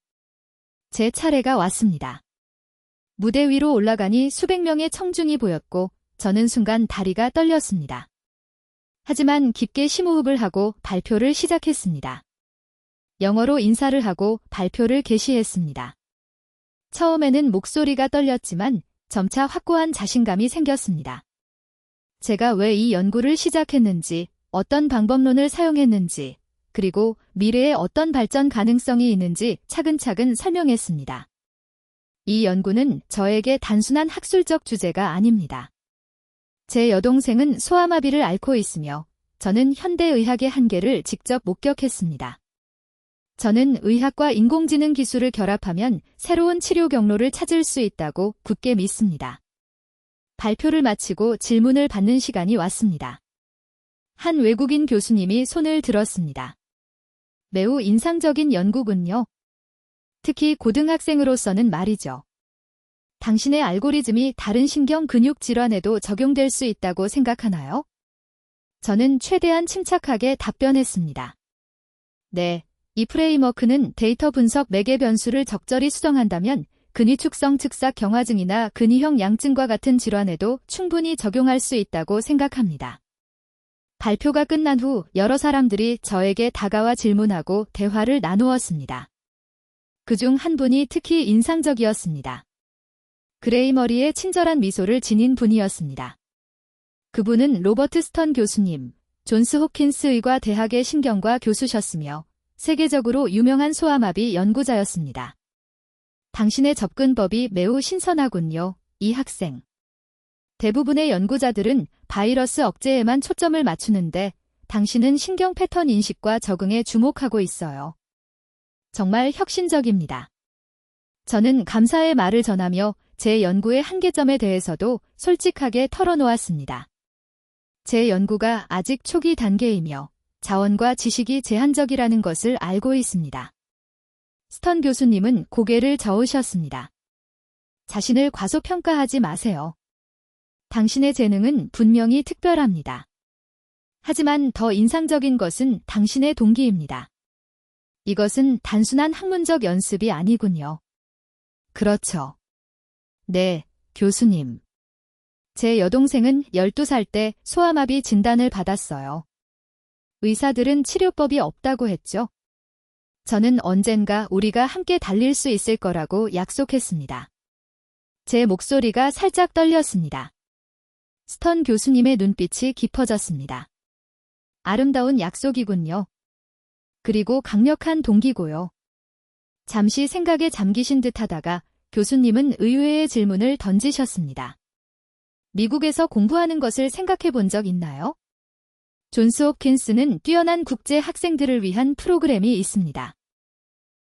제 차례가 왔습니다. 무대 위로 올라가니 수백 명의 청중이 보였고 저는 순간 다리가 떨렸습니다. 하지만 깊게 심호흡을 하고 발표를 시작했습니다. 영어로 인사를 하고 발표를 개시했습니다. 처음에는 목소리가 떨렸지만 점차 확고한 자신감이 생겼습니다. 제가 왜 이 연구를 시작했는지, 어떤 방법론을 사용했는지, 그리고 미래에 어떤 발전 가능성이 있는지 차근차근 설명했습니다. 이 연구는 저에게 단순한 학술적 주제가 아닙니다. 제 여동생은 소아마비를 앓고 있으며 저는 현대의학의 한계를 직접 목격했습니다. 저는 의학과 인공지능 기술을 결합하면 새로운 치료 경로를 찾을 수 있다고 굳게 믿습니다. 발표를 마치고 질문을 받는 시간이 왔습니다. 한 외국인 교수님이 손을 들었습니다. 매우 인상적인 연구군요. 특히 고등학생으로서는 말이죠. 당신의 알고리즘이 다른 신경 근육 질환에도 적용될 수 있다고 생각하나요? 저는 최대한 침착하게 답변했습니다. 네, 이 프레임워크는 데이터 분석 매개 변수를 적절히 수정한다면 근위축성 측삭 경화증이나 근위형 양증과 같은 질환에도 충분히 적용할 수 있다고 생각합니다. 발표가 끝난 후 여러 사람들이 저에게 다가와 질문하고 대화를 나누었습니다. 그중 한 분이 특히 인상적이었습니다. 그레이 머리의 친절한 미소를 지닌 분이었습니다. 그분은 로버트 스턴 교수님, 존스 홉킨스 의과 대학의 신경과 교수셨으며 세계적으로 유명한 소아마비 연구자였습니다. 당신의 접근법이 매우 신선하군요, 이 학생. 대부분의 연구자들은 바이러스 억제에만 초점을 맞추는데 당신은 신경 패턴 인식과 적응에 주목하고 있어요. 정말 혁신적입니다. 저는 감사의 말을 전하며 제 연구의 한계점에 대해서도 솔직하게 털어놓았습니다. 제 연구가 아직 초기 단계이며 자원과 지식이 제한적이라는 것을 알고 있습니다. 스턴 교수님은 고개를 저으셨습니다. 자신을 과소평가하지 마세요. 당신의 재능은 분명히 특별합니다. 하지만 더 인상적인 것은 당신의 동기입니다. 이것은 단순한 학문적 연습이 아니군요. 그렇죠. 네, 교수님. 제 여동생은 12살 때 소아마비 진단을 받았어요. 의사들은 치료법이 없다고 했죠. 저는 언젠가 우리가 함께 달릴 수 있을 거라고 약속했습니다. 제 목소리가 살짝 떨렸습니다. 스턴 교수님의 눈빛이 깊어졌습니다. 아름다운 약속이군요. 그리고 강력한 동기고요. 잠시 생각에 잠기신 듯 하다가 교수님은 의외의 질문을 던지셨습니다. 미국에서 공부하는 것을 생각해 본 적 있나요? 존스 홉킨스는 뛰어난 국제 학생들을 위한 프로그램이 있습니다.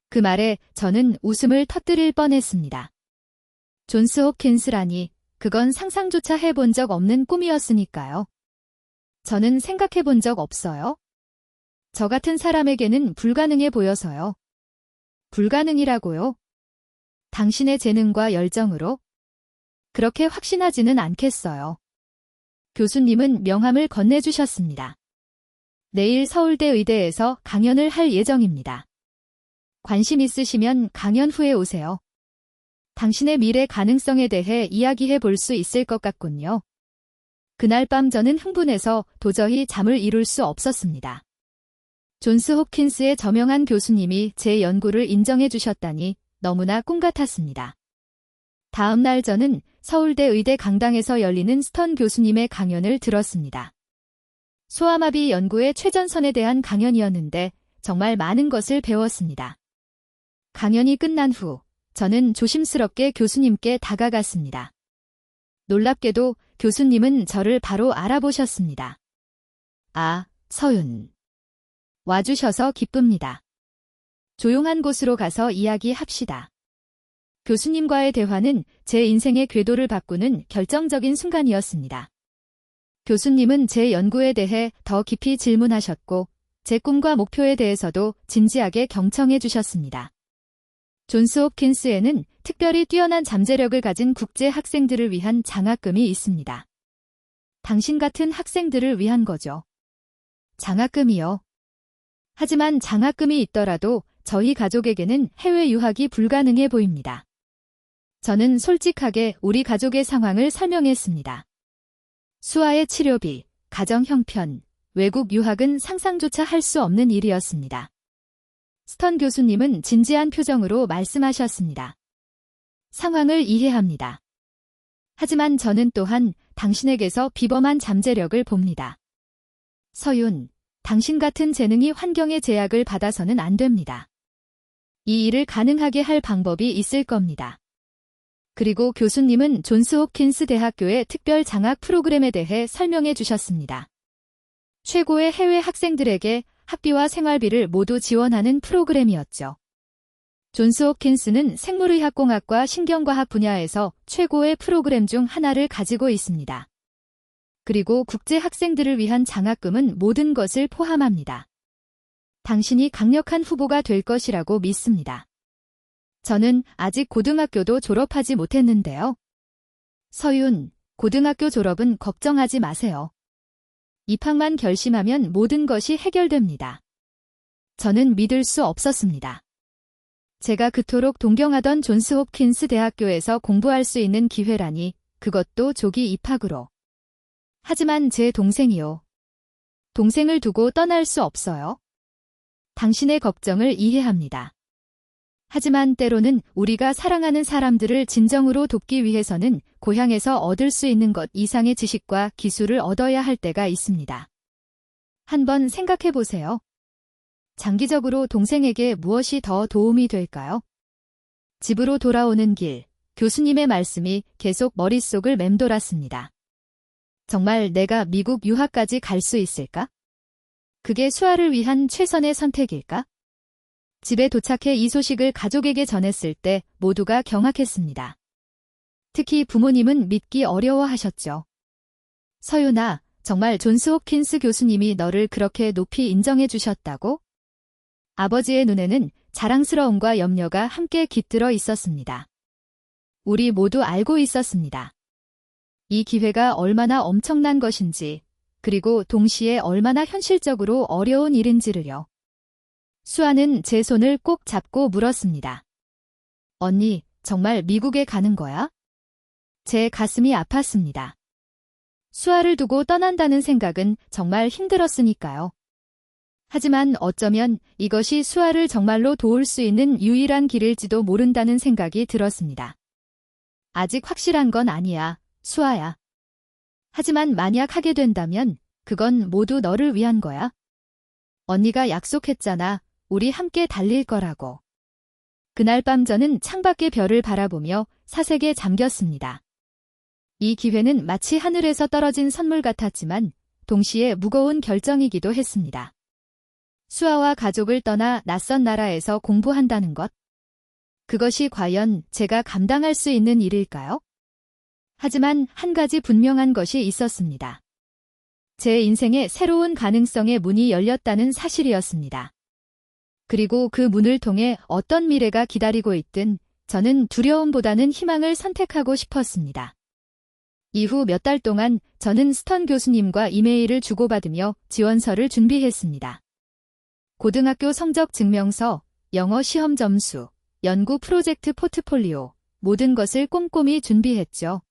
그 말에 저는 웃음을 터뜨릴 뻔했습니다. 존스 홉킨스라니, 그건 상상조차 해본 적 없는 꿈이었으니까요. 저는 생각해 본 적 없어요. 저 같은 사람에게는 불가능해 보여서요. 불가능이라고요? 당신의 재능과 열정으로? 그렇게 확신하지는 않겠어요. 교수님은 명함을 건네주셨습니다. 내일 서울대 의대에서 강연을 할 예정입니다. 관심 있으시면 강연 후에 오세요. 당신의 미래 가능성에 대해 이야기해 볼 수 있을 것 같군요. 그날 밤 저는 흥분해서 도저히 잠을 이룰 수 없었습니다. 존스 홉킨스의 저명한 교수님이 제 연구를 인정해 주셨다니 너무나 꿈 같았습니다. 다음 날 저는 서울대 의대 강당에서 열리는 스턴 교수님의 강연을 들었습니다. 소아마비 연구의 최전선에 대한 강연이었는데 정말 많은 것을 배웠습니다. 강연이 끝난 후 저는 조심스럽게 교수님께 다가갔습니다. 놀랍게도 교수님은 저를 바로 알아보셨습니다. 아, 서윤. 와주셔서 기쁩니다. 조용한 곳으로 가서 이야기합시다. 교수님과의 대화는 제 인생의 궤도를 바꾸는 결정적인 순간이었습니다. 교수님은 제 연구에 대해 더 깊이 질문하셨고 제 꿈과 목표에 대해서도 진지하게 경청해 주셨습니다. 존스 홉킨스에는 특별히 뛰어난 잠재력을 가진 국제 학생들을 위한 장학금이 있습니다. 당신 같은 학생들을 위한 거죠. 장학금이요. 하지만 장학금이 있더라도 저희 가족에게는 해외 유학이 불가능해 보입니다. 저는 솔직하게 우리 가족의 상황을 설명했습니다. 수아의 치료비, 가정 형편, 외국 유학은 상상조차 할 수 없는 일이었습니다. 스턴 교수님은 진지한 표정으로 말씀하셨습니다. 상황을 이해합니다. 하지만 저는 또한 당신에게서 비범한 잠재력을 봅니다. 서윤, 당신 같은 재능이 환경의 제약을 받아서는 안 됩니다. 이 일을 가능하게 할 방법이 있을 겁니다. 그리고 교수님은 존스 홉킨스 대학교의 특별 장학 프로그램에 대해 설명해 주셨습니다. 최고의 해외 학생들에게 학비와 생활비를 모두 지원하는 프로그램이었죠. 존스 홉킨스는 생물의학공학과 신경과학 분야에서 최고의 프로그램 중 하나를 가지고 있습니다. 그리고 국제 학생들을 위한 장학금은 모든 것을 포함합니다. 당신이 강력한 후보가 될 것이라고 믿습니다. 저는 아직 고등학교도 졸업하지 못했는데요. 서윤, 고등학교 졸업은 걱정하지 마세요. 입학만 결심하면 모든 것이 해결됩니다. 저는 믿을 수 없었습니다. 제가 그토록 동경하던 존스 홉킨스 대학교에서 공부할 수 있는 기회라니, 그것도 조기 입학으로. 하지만 제 동생이요. 동생을 두고 떠날 수 없어요. 당신의 걱정을 이해합니다. 하지만 때로는 우리가 사랑하는 사람들을 진정으로 돕기 위해서는 고향에서 얻을 수 있는 것 이상의 지식과 기술을 얻어야 할 때가 있습니다. 한번 생각해 보세요. 장기적으로 동생에게 무엇이 더 도움이 될까요? 집으로 돌아오는 길, 교수님의 말씀이 계속 머릿속을 맴돌았습니다. 정말 내가 미국 유학까지 갈 수 있을까? 그게 수아를 위한 최선의 선택일까? 집에 도착해 이 소식을 가족에게 전했을 때 모두가 경악했습니다. 특히 부모님은 믿기 어려워하셨죠. 서윤아, 정말 존스 홉킨스 교수님이 너를 그렇게 높이 인정해 주셨다고? 아버지의 눈에는 자랑스러움과 염려가 함께 깃들어 있었습니다. 우리 모두 알고 있었습니다. 이 기회가 얼마나 엄청난 것인지, 그리고 동시에 얼마나 현실적으로 어려운 일인지를요. 수아는 제 손을 꼭 잡고 물었습니다. 언니, 정말 미국에 가는 거야? 제 가슴이 아팠습니다. 수아를 두고 떠난다는 생각은 정말 힘들었으니까요. 하지만 어쩌면 이것이 수아를 정말로 도울 수 있는 유일한 길일지도 모른다는 생각이 들었습니다. 아직 확실한 건 아니야, 수아야. 하지만 만약 하게 된다면 그건 모두 너를 위한 거야. 언니가 약속했잖아. 우리 함께 달릴 거라고. 그날 밤 저는 창밖의 별을 바라보며 사색에 잠겼습니다. 이 기회는 마치 하늘에서 떨어진 선물 같았지만 동시에 무거운 결정이기도 했습니다. 수아와 가족을 떠나 낯선 나라에서 공부한다는 것. 그것이 과연 제가 감당할 수 있는 일일까요? 하지만 한 가지 분명한 것이 있었습니다. 제 인생의 새로운 가능성의 문이 열렸다는 사실이었습니다. 그리고 그 문을 통해 어떤 미래가 기다리고 있든 저는 두려움보다는 희망을 선택하고 싶었습니다. 이후 몇 달 동안 저는 스턴 교수님과 이메일을 주고받으며 지원서를 준비했습니다. 고등학교 성적 증명서, 영어 시험 점수, 연구 프로젝트 포트폴리오, 모든 것을 꼼꼼히 준비했죠.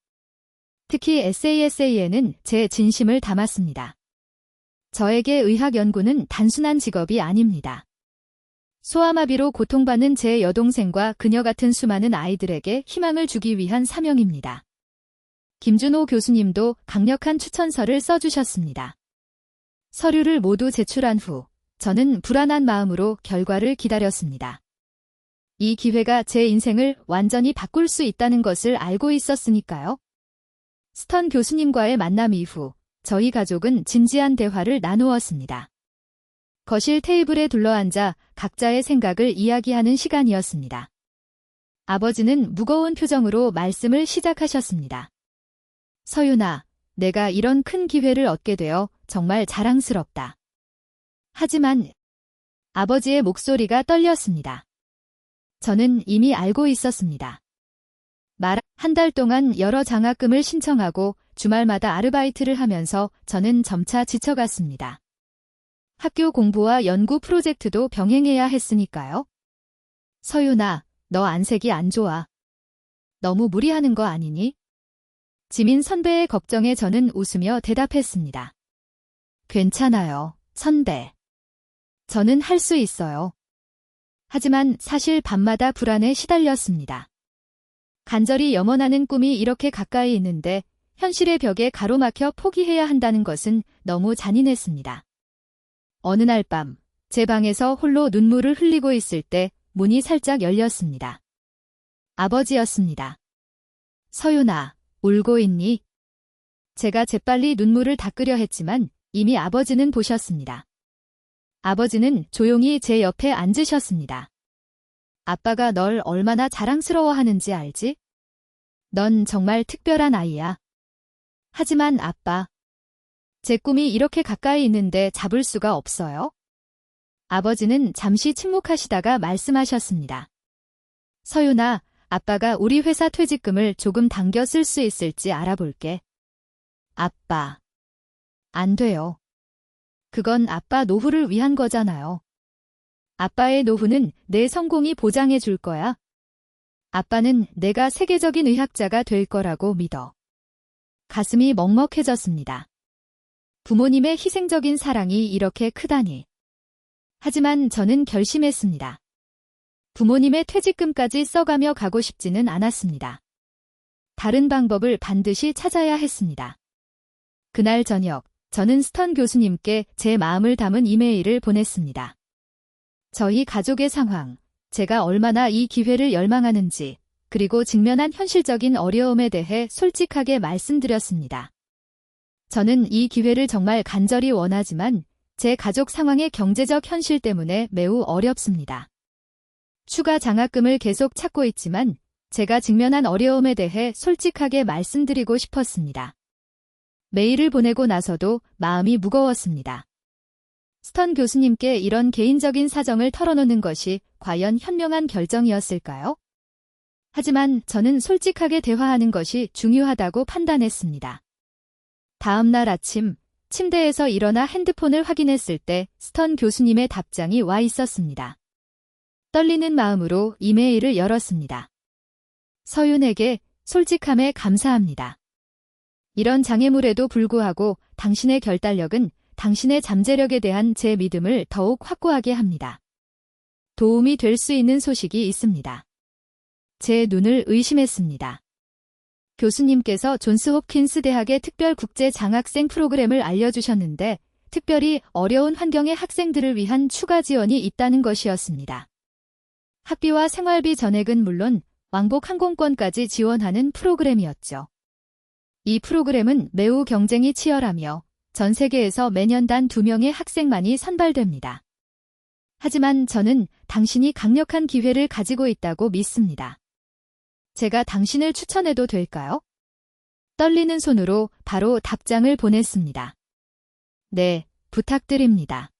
특히 에세이에는 제 진심을 담았습니다. 저에게 의학 연구는 단순한 직업이 아닙니다. 소아마비로 고통받는 제 여동생과 그녀 같은 수많은 아이들에게 희망을 주기 위한 사명입니다. 김준호 교수님도 강력한 추천서를 써주셨습니다. 서류를 모두 제출한 후 저는 불안한 마음으로 결과를 기다렸습니다. 이 기회가 제 인생을 완전히 바꿀 수 있다는 것을 알고 있었으니까요. 스턴 교수님과의 만남 이후 저희 가족은 진지한 대화를 나누었습니다. 거실 테이블에 둘러앉아 각자의 생각을 이야기하는 시간이었습니다. 아버지는 무거운 표정으로 말씀을 시작하셨습니다. 서윤아, 내가 이런 큰 기회를 얻게 되어 정말 자랑스럽다. 하지만 아버지의 목소리가 떨렸습니다. 저는 이미 알고 있었습니다. 한 달 동안 여러 장학금을 신청하고 주말마다 아르바이트를 하면서 저는 점차 지쳐갔습니다. 학교 공부와 연구 프로젝트도 병행해야 했으니까요. 서윤아, 너 안색이 안 좋아. 너무 무리하는 거 아니니? 지민 선배의 걱정에 저는 웃으며 대답했습니다. 괜찮아요, 선배. 저는 할 수 있어요. 하지만 사실 밤마다 불안에 시달렸습니다. 간절히 염원하는 꿈이 이렇게 가까이 있는데 현실의 벽에 가로막혀 포기해야 한다는 것은 너무 잔인했습니다. 어느 날 밤, 제 방에서 홀로 눈물을 흘리고 있을 때 문이 살짝 열렸습니다. 아버지였습니다. 서윤아, 울고 있니? 제가 재빨리 눈물을 닦으려 했지만 이미 아버지는 보셨습니다. 아버지는 조용히 제 옆에 앉으셨습니다. 아빠가 널 얼마나 자랑스러워하는지 알지? 넌 정말 특별한 아이야. 하지만 아빠, 제 꿈이 이렇게 가까이 있는데 잡을 수가 없어요. 아버지는 잠시 침묵하시다가 말씀하셨습니다. 서윤아, 아빠가 우리 회사 퇴직금을 조금 당겨 쓸 수 있을지 알아볼게. 아빠, 안 돼요. 그건 아빠 노후를 위한 거잖아요. 아빠의 노후는 내 성공이 보장해 줄 거야. 아빠는 내가 세계적인 의학자가 될 거라고 믿어. 가슴이 먹먹해졌습니다. 부모님의 희생적인 사랑이 이렇게 크다니. 하지만 저는 결심했습니다. 부모님의 퇴직금까지 써가며 가고 싶지는 않았습니다. 다른 방법을 반드시 찾아야 했습니다. 그날 저녁, 저는 스턴 교수님께 제 마음을 담은 이메일을 보냈습니다. 저희 가족의 상황, 제가 얼마나 이 기회를 열망하는지, 그리고 직면한 현실적인 어려움에 대해 솔직하게 말씀드렸습니다. 저는 이 기회를 정말 간절히 원하지만 제 가족 상황의 경제적 현실 때문에 매우 어렵습니다. 추가 장학금을 계속 찾고 있지만 제가 직면한 어려움에 대해 솔직하게 말씀드리고 싶었습니다. 메일을 보내고 나서도 마음이 무거웠습니다. 스턴 교수님께 이런 개인적인 사정을 털어놓는 것이 과연 현명한 결정이었을까요? 하지만 저는 솔직하게 대화하는 것이 중요하다고 판단했습니다. 다음 날 아침, 침대에서 일어나 핸드폰을 확인했을 때 스턴 교수님의 답장이 와 있었습니다. 떨리는 마음으로 이메일을 열었습니다. 서윤에게 솔직함에 감사합니다. 이런 장애물에도 불구하고 당신의 결단력은 당신의 잠재력에 대한 제 믿음을 더욱 확고하게 합니다. 도움이 될 수 있는 소식이 있습니다. 제 눈을 의심했습니다. 교수님께서 존스 홉킨스 대학의 특별 국제 장학생 프로그램을 알려주셨는데 특별히 어려운 환경의 학생들을 위한 추가 지원이 있다는 것이었습니다. 학비와 생활비 전액은 물론 왕복 항공권까지 지원하는 프로그램이었죠. 이 프로그램은 매우 경쟁이 치열하며 전 세계에서 매년 단 2명의 학생만이 선발됩니다. 하지만 저는 당신이 강력한 기회를 가지고 있다고 믿습니다. 제가 당신을 추천해도 될까요? 떨리는 손으로 바로 답장을 보냈습니다. 네, 부탁드립니다.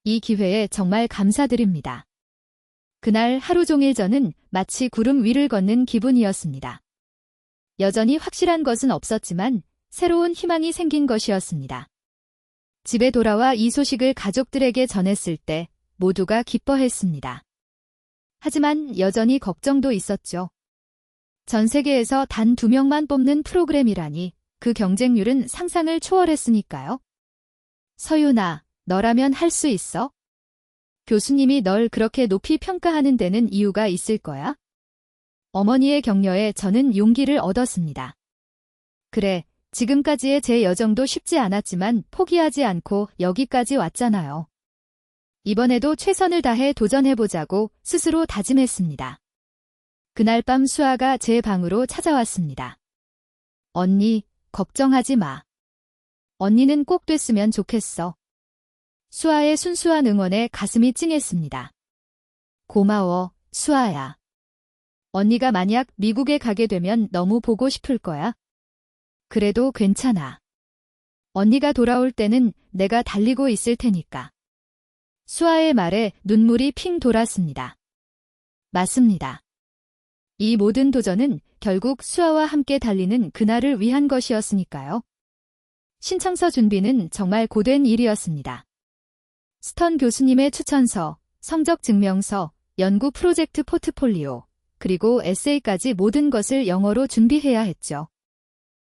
이 기회에 정말 감사드립니다. 그날 하루 종일 저는 마치 구름 위를 걷는 기분이었습니다. 여전히 확실한 것은 없었지만 새로운 희망이 생긴 것이었습니다. 집에 돌아와 이 소식을 가족들에게 전했을 때 모두가 기뻐했습니다. 하지만 여전히 걱정도 있었죠. 전 세계에서 단 2명만 뽑는 프로그램이라니 그 경쟁률은 상상을 초월했으니까요. 서윤아, 너라면 할 수 있어? 교수님이 널 그렇게 높이 평가하는 데는 이유가 있을 거야. 어머니의 격려에 저는 용기를 얻었습니다. 그래, 지금까지의 제 여정도 쉽지 않았지만 포기하지 않고 여기까지 왔잖아요. 이번에도 최선을 다해 도전해보자고 스스로 다짐했습니다. 그날 밤 수아가 제 방으로 찾아왔습니다. 언니, 걱정하지 마. 언니는 꼭 됐으면 좋겠어. 수아의 순수한 응원에 가슴이 찡했습니다. 고마워, 수아야. 언니가 만약 미국에 가게 되면 너무 보고 싶을 거야. 그래도 괜찮아. 언니가 돌아올 때는 내가 달리고 있을 테니까. 수아의 말에 눈물이 핑 돌았습니다. 맞습니다. 이 모든 도전은 결국 수아와 함께 달리는 그날을 위한 것이었으니까요. 신청서 준비는 정말 고된 일이었습니다. 스턴 교수님의 추천서, 성적 증명서, 연구 프로젝트 포트폴리오, 그리고 에세이까지 모든 것을 영어로 준비해야 했죠.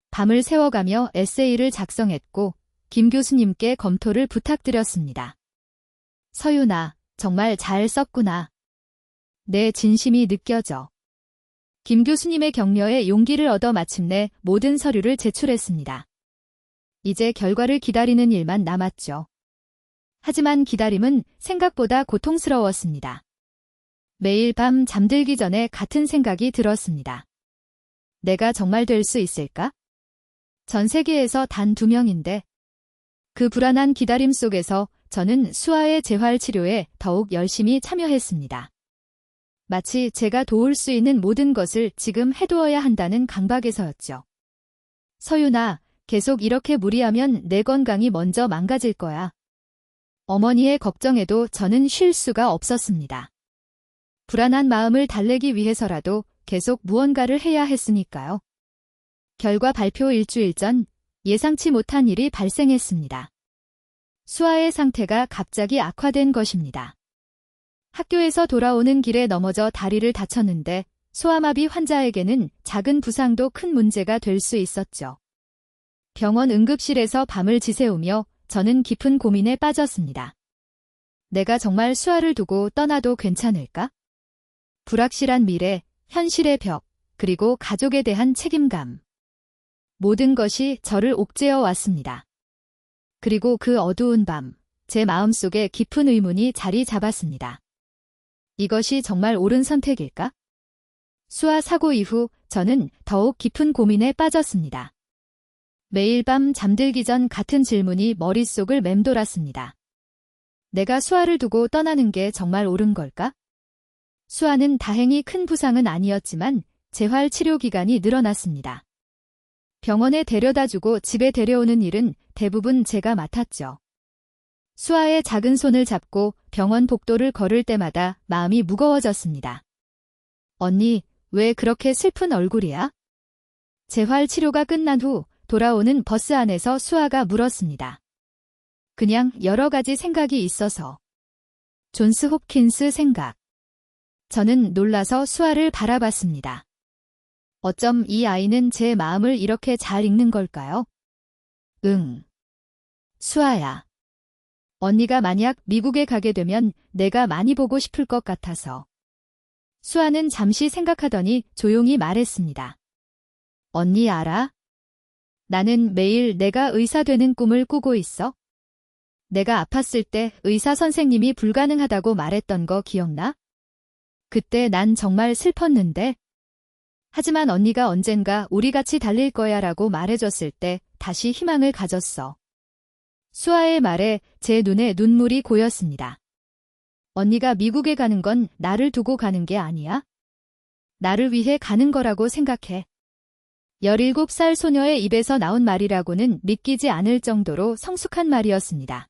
밤을 새워가며 에세이를 작성했고 김 교수님께 검토를 부탁드렸습니다. 서윤아, 정말 잘 썼구나. 내 진심이 느껴져. 김 교수님의 격려에 용기를 얻어 마침내 모든 서류를 제출했습니다. 이제 결과를 기다리는 일만 남았죠. 하지만 기다림은 생각보다 고통스러웠습니다. 매일 밤 잠들기 전에 같은 생각이 들었습니다. 내가 정말 될 수 있을까? 전 세계에서 단 2명인데. 그 불안한 기다림 속에서 저는 수아의 재활 치료에 더욱 열심히 참여했습니다. 마치 제가 도울 수 있는 모든 것을 지금 해두어야 한다는 강박에서였죠. 서윤아, 계속 이렇게 무리하면 내 건강이 먼저 망가질 거야. 어머니의 걱정에도 저는 쉴 수가 없었습니다. 불안한 마음을 달래기 위해서라도 계속 무언가를 해야 했으니까요. 결과 발표 일주일 전 예상치 못한 일이 발생했습니다. 수아의 상태가 갑자기 악화된 것입니다. 학교에서 돌아오는 길에 넘어져 다리를 다쳤는데 소아마비 환자에게는 작은 부상도 큰 문제가 될 수 있었죠. 병원 응급실에서 밤을 지새우며 저는 깊은 고민에 빠졌습니다. 내가 정말 수아를 두고 떠나도 괜찮을까? 불확실한 미래, 현실의 벽, 그리고 가족에 대한 책임감. 모든 것이 저를 옥죄어 왔습니다. 그리고 그 어두운 밤, 제 마음속에 깊은 의문이 자리 잡았습니다. 이것이 정말 옳은 선택일까? 수아 사고 이후 저는 더욱 깊은 고민에 빠졌습니다. 매일 밤 잠들기 전 같은 질문이 머릿속을 맴돌았습니다. 내가 수아를 두고 떠나는 게 정말 옳은 걸까? 수아는 다행히 큰 부상은 아니었지만 재활 치료 기간이 늘어났습니다. 병원에 데려다주고 집에 데려오는 일은 대부분 제가 맡았죠. 수아의 작은 손을 잡고 병원 복도를 걸을 때마다 마음이 무거워졌습니다. 언니, 왜 그렇게 슬픈 얼굴이야? 재활 치료가 끝난 후 돌아오는 버스 안에서 수아가 물었습니다. 그냥 여러 가지 생각이 있어서. 존스 홉킨스 생각. 저는 놀라서 수아를 바라봤습니다. 어쩜 이 아이는 제 마음을 이렇게 잘 읽는 걸까요? 응. 수아야. 언니가 만약 미국에 가게 되면 내가 많이 보고 싶을 것 같아서. 수아는 잠시 생각하더니 조용히 말했습니다. 언니 알아? 나는 매일 내가 의사 되는 꿈을 꾸고 있어. 내가 아팠을 때 의사 선생님이 불가능하다고 말했던 거 기억나? 그때 난 정말 슬펐는데. 하지만 언니가 언젠가 우리 같이 달릴 거야 라고 말해줬을 때 다시 희망을 가졌어. 수아의 말에 제 눈에 눈물이 고였습니다. 언니가 미국에 가는 건 나를 두고 가는 게 아니야? 나를 위해 가는 거라고 생각해. 17살 소녀의 입에서 나온 말이라고는 믿기지 않을 정도로 성숙한 말이었습니다.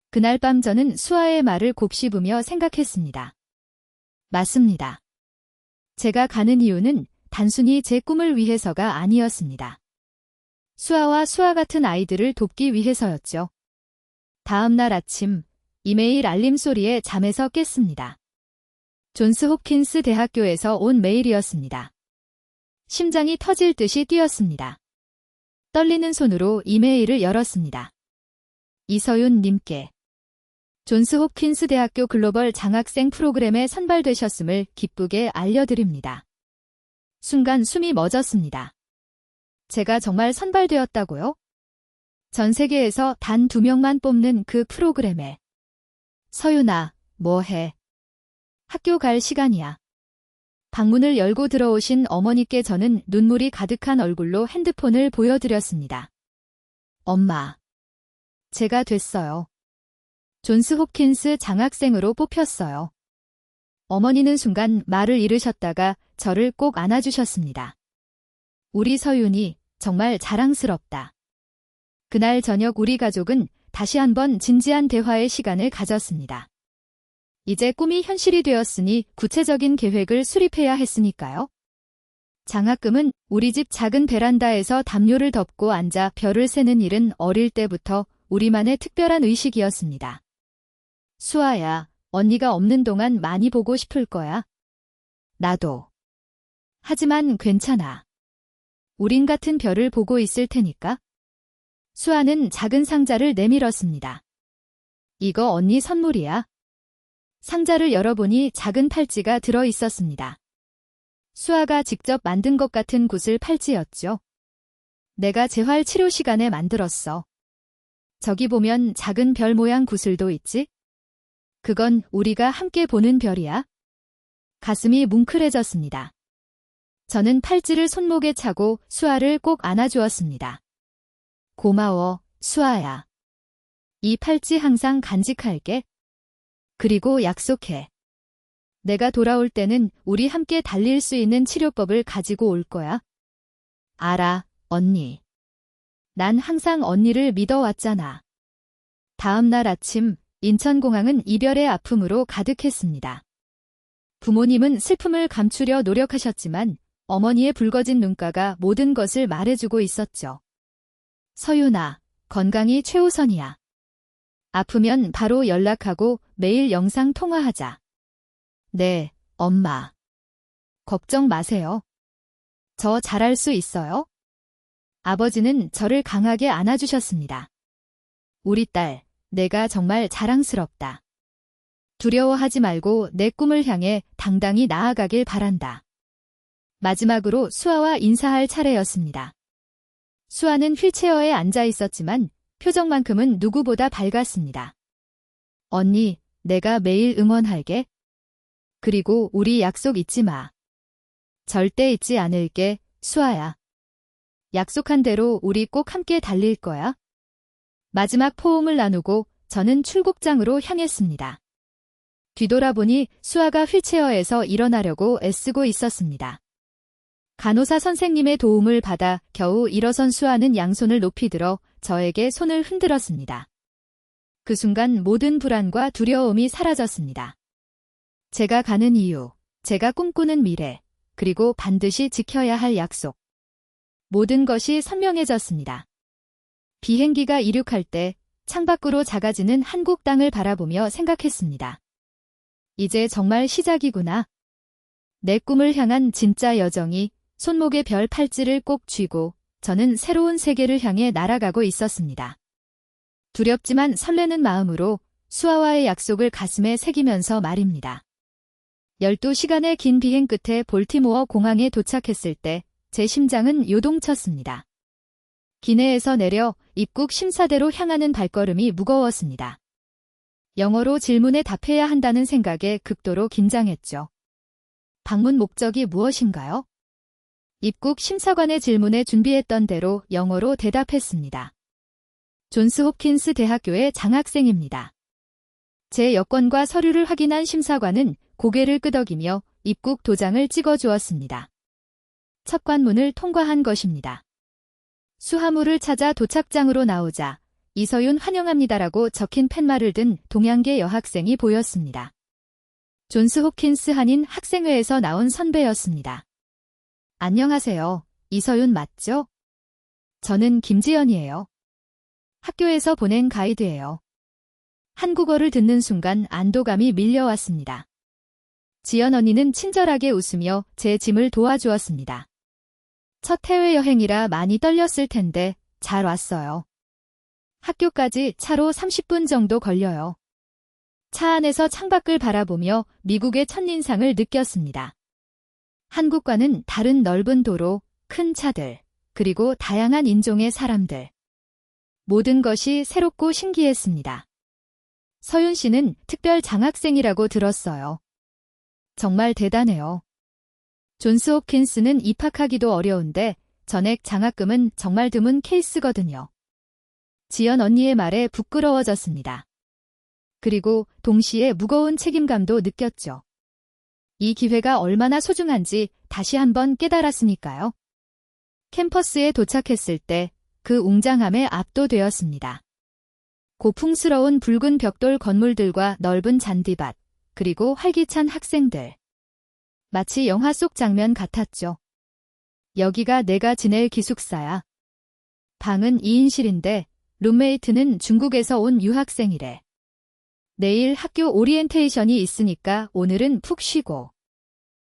그날 밤 저는 수아의 말을 곱씹으며 생각했습니다. 맞습니다. 제가 가는 이유는 단순히 제 꿈을 위해서가 아니었습니다. 수아와 수아 같은 아이들을 돕기 위해서였죠. 다음 날 아침, 이메일 알림 소리에 잠에서 깼습니다. 존스 홉킨스 대학교에서 온 메일이었습니다. 심장이 터질 듯이 뛰었습니다. 떨리는 손으로 이메일을 열었습니다. 이서윤 님께. 존스 홉킨스 대학교 글로벌 장학생 프로그램에 선발되셨음을 기쁘게 알려드립니다. 순간 숨이 멎었습니다. 제가 정말 선발되었다고요? 전 세계에서 단 2명만 뽑는 그 프로그램에. 서윤아, 뭐해? 학교 갈 시간이야. 방문을 열고 들어오신 어머니께 저는 눈물이 가득한 얼굴로 핸드폰을 보여드렸습니다. 엄마. 제가 됐어요. 존스 홉킨스 장학생으로 뽑혔어요. 어머니는 순간 말을 잃으셨다가 저를 꼭 안아주셨습니다. 우리 서윤이 정말 자랑스럽다. 그날 저녁 우리 가족은 다시 한번 진지한 대화의 시간을 가졌습니다. 이제 꿈이 현실이 되었으니 구체적인 계획을 수립해야 했으니까요. 장학금은 우리 집 작은 베란다에서 담요를 덮고 앉아 별을 세는 일은 어릴 때부터 우리만의 특별한 의식이었습니다. 수아야, 언니가 없는 동안 많이 보고 싶을 거야. 나도. 하지만 괜찮아. 우린 같은 별을 보고 있을 테니까. 수아는 작은 상자를 내밀었습니다. 이거 언니 선물이야. 상자를 열어보니 작은 팔찌가 들어 있었습니다. 수아가 직접 만든 것 같은 구슬 팔찌였죠. 내가 재활 치료 시간에 만들었어. 저기 보면 작은 별 모양 구슬도 있지? 그건 우리가 함께 보는 별이야. 가슴이 뭉클해졌습니다. 저는 팔찌를 손목에 차고 수아를 꼭 안아주었습니다. 고마워, 수아야. 이 팔찌 항상 간직할게. 그리고 약속해. 내가 돌아올 때는 우리 함께 달릴 수 있는 치료법을 가지고 올 거야. 알아, 언니. 난 항상 언니를 믿어왔잖아. 다음 날 아침, 인천공항은 이별의 아픔으로 가득했습니다. 부모님은 슬픔을 감추려 노력하셨지만 어머니의 붉어진 눈가가 모든 것을 말해주고 있었죠. 서윤아, 건강이 최우선이야. 아프면 바로 연락하고 매일 영상 통화하자. 네, 엄마. 걱정 마세요. 저 잘할 수 있어요. 아버지는 저를 강하게 안아주셨습니다. 우리 딸, 내가 정말 자랑스럽다. 두려워하지 말고 내 꿈을 향해 당당히 나아가길 바란다. 마지막으로 수아와 인사할 차례였습니다. 수아는 휠체어에 앉아 있었지만 표정만큼은 누구보다 밝았습니다. 언니, 내가 매일 응원할게. 그리고 우리 약속 잊지 마. 절대 잊지 않을게, 수아야. 약속한 대로 우리 꼭 함께 달릴 거야. 마지막 포옹을 나누고 저는 출국장으로 향했습니다. 뒤돌아보니 수아가 휠체어에서 일어나려고 애쓰고 있었습니다. 간호사 선생님의 도움을 받아 겨우 일어선 수아는 양손을 높이 들어 저에게 손을 흔들었습니다. 그 순간 모든 불안과 두려움이 사라졌습니다. 제가 가는 이유, 제가 꿈꾸는 미래, 그리고 반드시 지켜야 할 약속. 모든 것이 선명해졌습니다. 비행기가 이륙할 때 창밖으로 작아지는 한국 땅을 바라보며 생각했습니다. 이제 정말 시작이구나. 내 꿈을 향한 진짜 여정이 손목에 별 팔찌를 꼭 쥐고 저는 새로운 세계를 향해 날아가고 있었습니다. 두렵지만 설레는 마음으로 수아와의 약속을 가슴에 새기면서 말입니다. 12시간의 긴 비행 끝에 볼티모어 공항에 도착했을 때 제 심장은 요동쳤습니다. 기내에서 내려 입국 심사대로 향하는 발걸음이 무거웠습니다. 영어로 질문에 답해야 한다는 생각에 극도로 긴장했죠. 방문 목적이 무엇인가요? 입국 심사관의 질문에 준비했던 대로 영어로 대답했습니다. 존스 홉킨스 대학교의 장학생입니다. 제 여권과 서류를 확인한 심사관은 고개를 끄덕이며 입국 도장을 찍어주었습니다. 첫 관문을 통과한 것입니다. 수화물을 찾아 도착장으로 나오자 이서윤 환영합니다라고 적힌 팻말을 든 동양계 여학생이 보였습니다. 존스 홉킨스 한인 학생회에서 나온 선배였습니다. 안녕하세요. 이서윤 맞죠? 저는 김지연이에요. 학교에서 보낸 가이드예요. 한국어를 듣는 순간 안도감이 밀려왔습니다. 지연 언니는 친절하게 웃으며 제 짐을 도와주었습니다. 첫 해외여행이라 많이 떨렸을 텐데 잘 왔어요. 학교까지 차로 30분 정도 걸려요. 차 안에서 창밖을 바라보며 미국의 첫인상을 느꼈습니다. 한국과는 다른 넓은 도로, 큰 차들, 그리고 다양한 인종의 사람들. 모든 것이 새롭고 신기했습니다. 서윤 씨는 특별 장학생이라고 들었어요. 정말 대단해요. 존스 홉킨스는 입학하기도 어려운데 전액 장학금은 정말 드문 케이스거든요. 지연 언니의 말에 부끄러워졌습니다. 그리고 동시에 무거운 책임감도 느꼈죠. 이 기회가 얼마나 소중한지 다시 한번 깨달았으니까요. 캠퍼스에 도착했을 때 그 웅장함에 압도되었습니다. 고풍스러운 붉은 벽돌 건물들과 넓은 잔디밭, 그리고 활기찬 학생들. 마치 영화 속 장면 같았죠. 여기가 내가 지낼 기숙사야. 방은 2인실인데 룸메이트는 중국에서 온 유학생이래. 내일 학교 오리엔테이션이 있으니까 오늘은 푹 쉬고.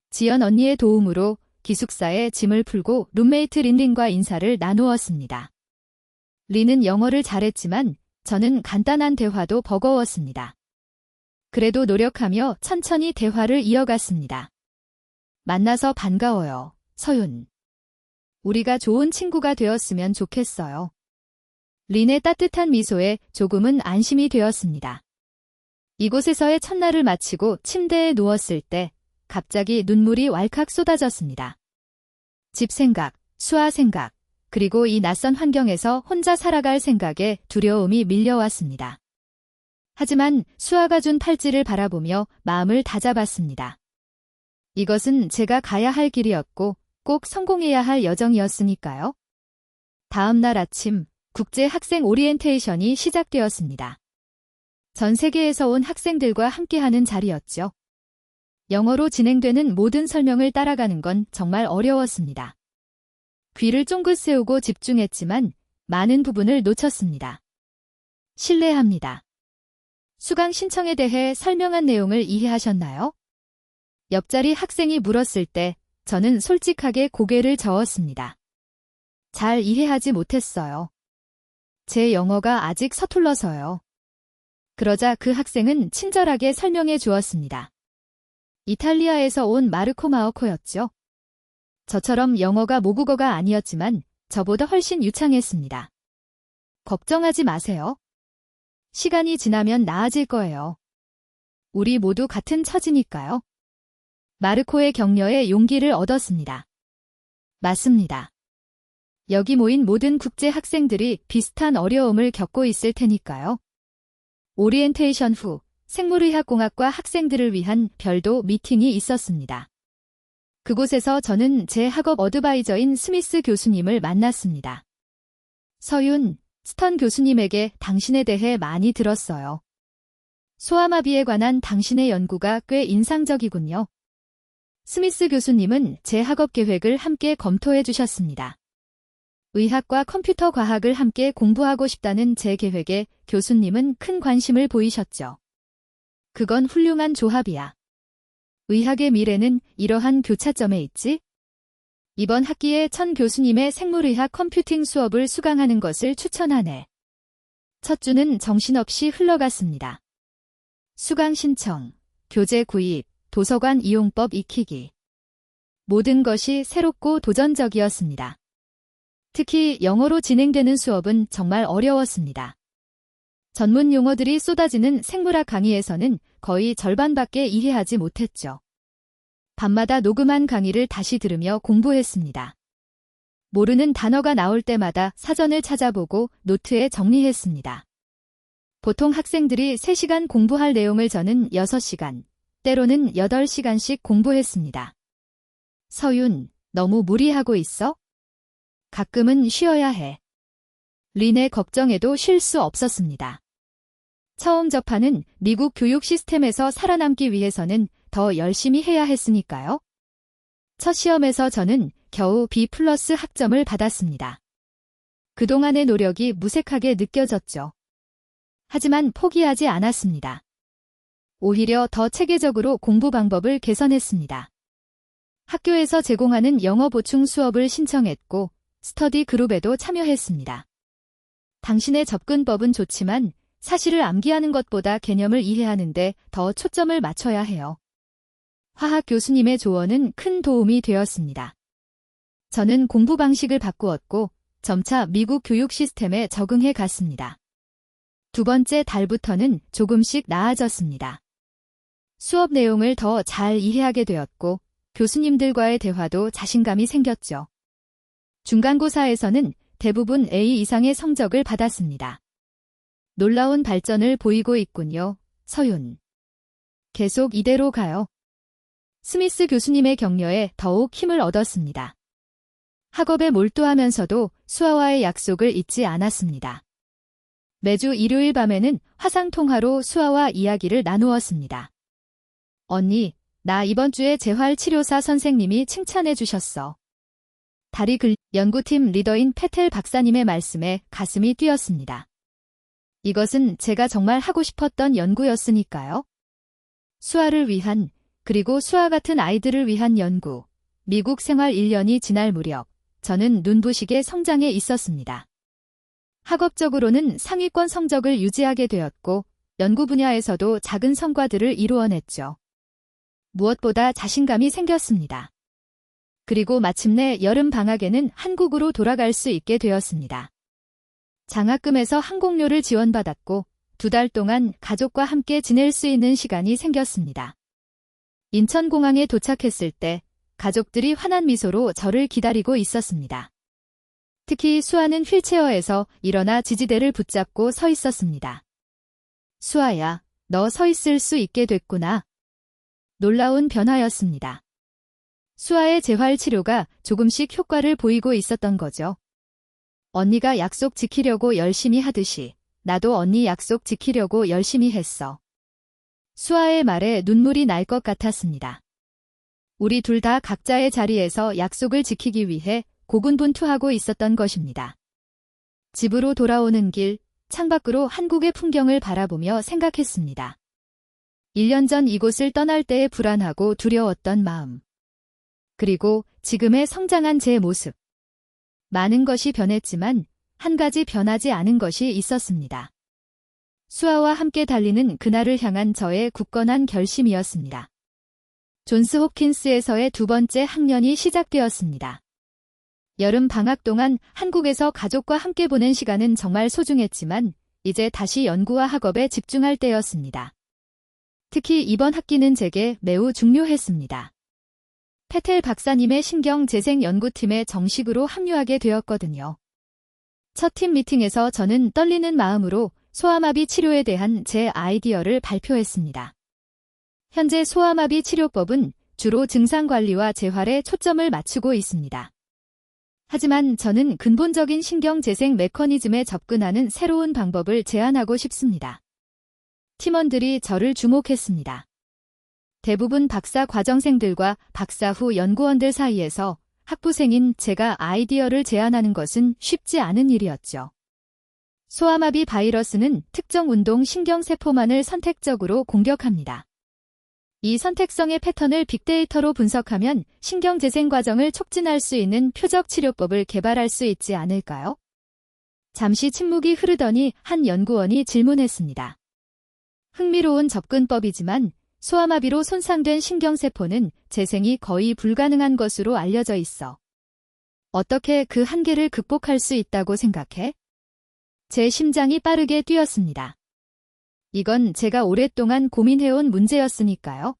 지연 언니의 도움으로 기숙사에 짐을 풀고 룸메이트 린린과 인사를 나누었습니다. 린은 영어를 잘했지만 저는 간단한 대화도 버거웠습니다. 그래도 노력하며 천천히 대화를 이어갔습니다. 만나서 반가워요, 서윤. 우리가 좋은 친구가 되었으면 좋겠어요. 린의 따뜻한 미소에 조금은 안심이 되었습니다. 이곳에서의 첫날을 마치고 침대에 누웠을 때 갑자기 눈물이 왈칵 쏟아졌습니다. 집 생각, 수아 생각, 그리고 이 낯선 환경에서 혼자 살아갈 생각에 두려움이 밀려왔습니다. 하지만 수아가 준 팔찌를 바라보며 마음을 다잡았습니다. 이것은 제가 가야 할 길이었고 꼭 성공해야 할 여정이었으니까요. 다음 날 아침, 국제 학생 오리엔테이션이 시작되었습니다. 전 세계에서 온 학생들과 함께하는 자리였죠. 영어로 진행되는 모든 설명을 따라가는 건 정말 어려웠습니다. 귀를 쫑긋 세우고 집중했지만 많은 부분을 놓쳤습니다. 실례합니다. 수강 신청에 대해 설명한 내용을 이해하셨나요? 옆자리 학생이 물었을 때 저는 솔직하게 고개를 저었습니다. 잘 이해하지 못했어요. 제 영어가 아직 서툴러서요. 그러자 그 학생은 친절하게 설명해 주었습니다. 이탈리아에서 온 마르코 마어코였죠. 저처럼 영어가 모국어가 아니었지만 저보다 훨씬 유창했습니다. 걱정하지 마세요. 시간이 지나면 나아질 거예요. 우리 모두 같은 처지니까요. 마르코의 격려에 용기를 얻었습니다. 맞습니다. 여기 모인 모든 국제 학생들이 비슷한 어려움을 겪고 있을 테니까요. 오리엔테이션 후 생물의학공학과 학생들을 위한 별도 미팅이 있었습니다. 그곳에서 저는 제 학업 어드바이저인 스미스 교수님을 만났습니다. 서윤, 스턴 교수님에게 당신에 대해 많이 들었어요. 소아마비에 관한 당신의 연구가 꽤 인상적이군요. 스미스 교수님은 제 학업 계획을 함께 검토해 주셨습니다. 의학과 컴퓨터 과학을 함께 공부하고 싶다는 제 계획에 교수님은 큰 관심을 보이셨죠. 그건 훌륭한 조합이야. 의학의 미래는 이러한 교차점에 있지? 이번 학기에 천 교수님의 생물의학 컴퓨팅 수업을 수강하는 것을 추천하네. 첫 주는 정신없이 흘러갔습니다. 수강 신청, 교재 구입, 도서관 이용법 익히기. 모든 것이 새롭고 도전적이었습니다. 특히 영어로 진행되는 수업은 정말 어려웠습니다. 전문 용어들이 쏟아지는 생물학 강의에서는 거의 절반밖에 이해하지 못했죠. 밤마다 녹음한 강의를 다시 들으며 공부했습니다. 모르는 단어가 나올 때마다 사전을 찾아보고 노트에 정리했습니다. 보통 학생들이 3시간 공부할 내용을 저는 6시간, 때로는 8시간씩 공부했습니다. 서윤, 너무 무리하고 있어? 가끔은 쉬어야 해. 린의 걱정에도 쉴 수 없었습니다. 처음 접하는 미국 교육 시스템에서 살아남기 위해서는 더 열심히 해야 했으니까요. 첫 시험에서 저는 겨우 B+ 학점을 받았습니다. 그동안의 노력이 무색하게 느껴졌죠. 하지만 포기하지 않았습니다. 오히려 더 체계적으로 공부 방법을 개선했습니다. 학교에서 제공하는 영어 보충 수업을 신청했고 스터디 그룹에도 참여했습니다. 당신의 접근법은 좋지만 사실을 암기하는 것보다 개념을 이해하는데 더 초점을 맞춰야 해요. 화학 교수님의 조언은 큰 도움이 되었습니다. 저는 공부 방식을 바꾸었고 점차 미국 교육 시스템에 적응해 갔습니다. 두 번째 달부터는 조금씩 나아졌습니다. 수업 내용을 더 잘 이해하게 되었고 교수님들과의 대화도 자신감이 생겼죠. 중간고사에서는 대부분 A 이상의 성적을 받았습니다. 놀라운 발전을 보이고 있군요, 서윤. 계속 이대로 가요. 스미스 교수님의 격려에 더욱 힘을 얻었습니다. 학업에 몰두하면서도 수아와의 약속을 잊지 않았습니다. 매주 일요일 밤에는 화상통화로 수아와 이야기를 나누었습니다. 언니, 나 이번 주에 재활치료사 선생님이 칭찬해 주셨어. 다리 연구팀 리더인 페텔 박사님의 말씀에 가슴이 뛰었습니다. 이것은 제가 정말 하고 싶었던 연구였으니까요. 수아를 위한, 그리고 수아 같은 아이들을 위한 연구. 미국 생활 1년이 지날 무렵, 저는 눈부시게 성장해 있었습니다. 학업적으로는 상위권 성적을 유지하게 되었고, 연구 분야에서도 작은 성과들을 이루어냈죠. 무엇보다 자신감이 생겼습니다. 그리고 마침내 여름 방학에는 한국으로 돌아갈 수 있게 되었습니다. 장학금에서 항공료를 지원받았고 2달 동안 가족과 함께 지낼 수 있는 시간이 생겼습니다. 인천공항에 도착했을 때 가족들이 환한 미소로 저를 기다리고 있었습니다. 특히 수아는 휠체어에서 일어나 지지대를 붙잡고 서 있었습니다. 수아야, 너 서 있을 수 있게 됐구나. 놀라운 변화였습니다. 수아의 재활치료가 조금씩 효과를 보이고 있었던 거죠. 언니가 약속 지키려고 열심히 하듯이 나도 언니 약속 지키려고 열심히 했어. 수아의 말에 눈물이 날 것 같았습니다. 우리 둘 다 각자의 자리에서 약속을 지키기 위해 고군분투하고 있었던 것입니다. 집으로 돌아오는 길, 창밖으로 한국의 풍경을 바라보며 생각했습니다. 1년 전 이곳을 떠날 때의 불안하고 두려웠던 마음. 그리고 지금의 성장한 제 모습. 많은 것이 변했지만 한 가지 변하지 않은 것이 있었습니다. 수아와 함께 달리는 그날을 향한 저의 굳건한 결심이었습니다. 존스 홉킨스에서의 2번째 학년이 시작되었습니다. 여름 방학 동안 한국에서 가족과 함께 보낸 시간은 정말 소중했지만 이제 다시 연구와 학업에 집중할 때였습니다. 특히 이번 학기는 제게 매우 중요했습니다. 페텔 박사님의 신경재생 연구팀에 정식으로 합류하게 되었거든요. 첫 팀 미팅에서 저는 떨리는 마음으로 소아마비 치료에 대한 제 아이디어를 발표했습니다. 현재 소아마비 치료법은 주로 증상관리와 재활에 초점을 맞추고 있습니다. 하지만 저는 근본적인 신경재생 메커니즘에 접근하는 새로운 방법을 제안하고 싶습니다. 팀원들이 저를 주목했습니다. 대부분 박사 과정생들과 박사 후 연구원들 사이에서 학부생인 제가 아이디어를 제안하는 것은 쉽지 않은 일이었죠. 소아마비 바이러스는 특정 운동 신경세포만을 선택적으로 공격합니다. 이 선택성의 패턴을 빅데이터로 분석하면 신경재생 과정을 촉진할 수 있는 표적 치료법을 개발할 수 있지 않을까요? 잠시 침묵이 흐르더니 한 연구원이 질문했습니다. 흥미로운 접근법이지만 소아마비로 손상된 신경세포는 재생이 거의 불가능한 것으로 알려져 있어. 어떻게 그 한계를 극복할 수 있다고 생각해? 제 심장이 빠르게 뛰었습니다. 이건 제가 오랫동안 고민해온 문제였으니까요.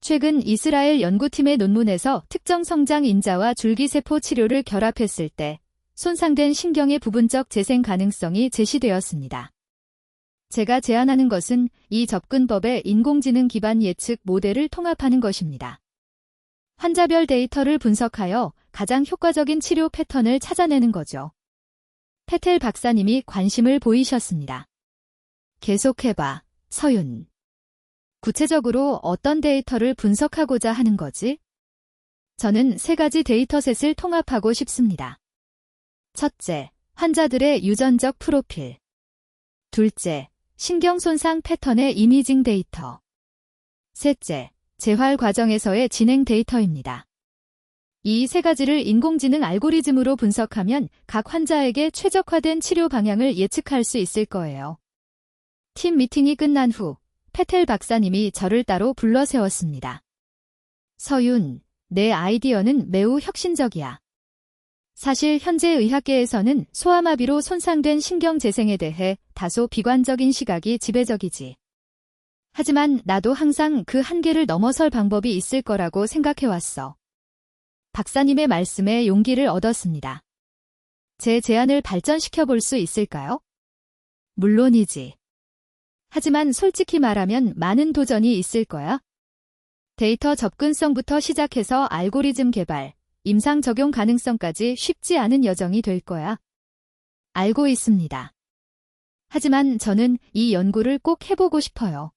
최근 이스라엘 연구팀의 논문에서 특정 성장 인자와 줄기세포 치료를 결합했을 때 손상된 신경의 부분적 재생 가능성이 제시되었습니다. 제가 제안하는 것은 이 접근법의 인공지능 기반 예측 모델을 통합하는 것입니다. 환자별 데이터를 분석하여 가장 효과적인 치료 패턴을 찾아내는 거죠. 페텔 박사님이 관심을 보이셨습니다. 계속해봐, 서윤. 구체적으로 어떤 데이터를 분석하고자 하는 거지? 저는 3가지 데이터셋을 통합하고 싶습니다. 첫째, 환자들의 유전적 프로필. 둘째, 신경손상 패턴의 이미징 데이터. 셋째, 재활 과정에서의 진행 데이터입니다. 이 3가지를 인공지능 알고리즘으로 분석하면 각 환자에게 최적화된 치료 방향을 예측할 수 있을 거예요. 팀 미팅이 끝난 후 페텔 박사님이 저를 따로 불러 세웠습니다. 서윤, 내 아이디어는 매우 혁신적이야. 사실 현재 의학계에서는 소아마비로 손상된 신경재생에 대해 다소 비관적인 시각이 지배적이지. 하지만 나도 항상 그 한계를 넘어설 방법이 있을 거라고 생각해왔어. 박사님의 말씀에 용기를 얻었습니다. 제 제안을 발전시켜 볼 수 있을까요? 물론이지. 하지만 솔직히 말하면 많은 도전이 있을 거야. 데이터 접근성부터 시작해서 알고리즘 개발, 임상 적용 가능성까지 쉽지 않은 여정이 될 거야. 알고 있습니다. 하지만 저는 이 연구를 꼭 해보고 싶어요.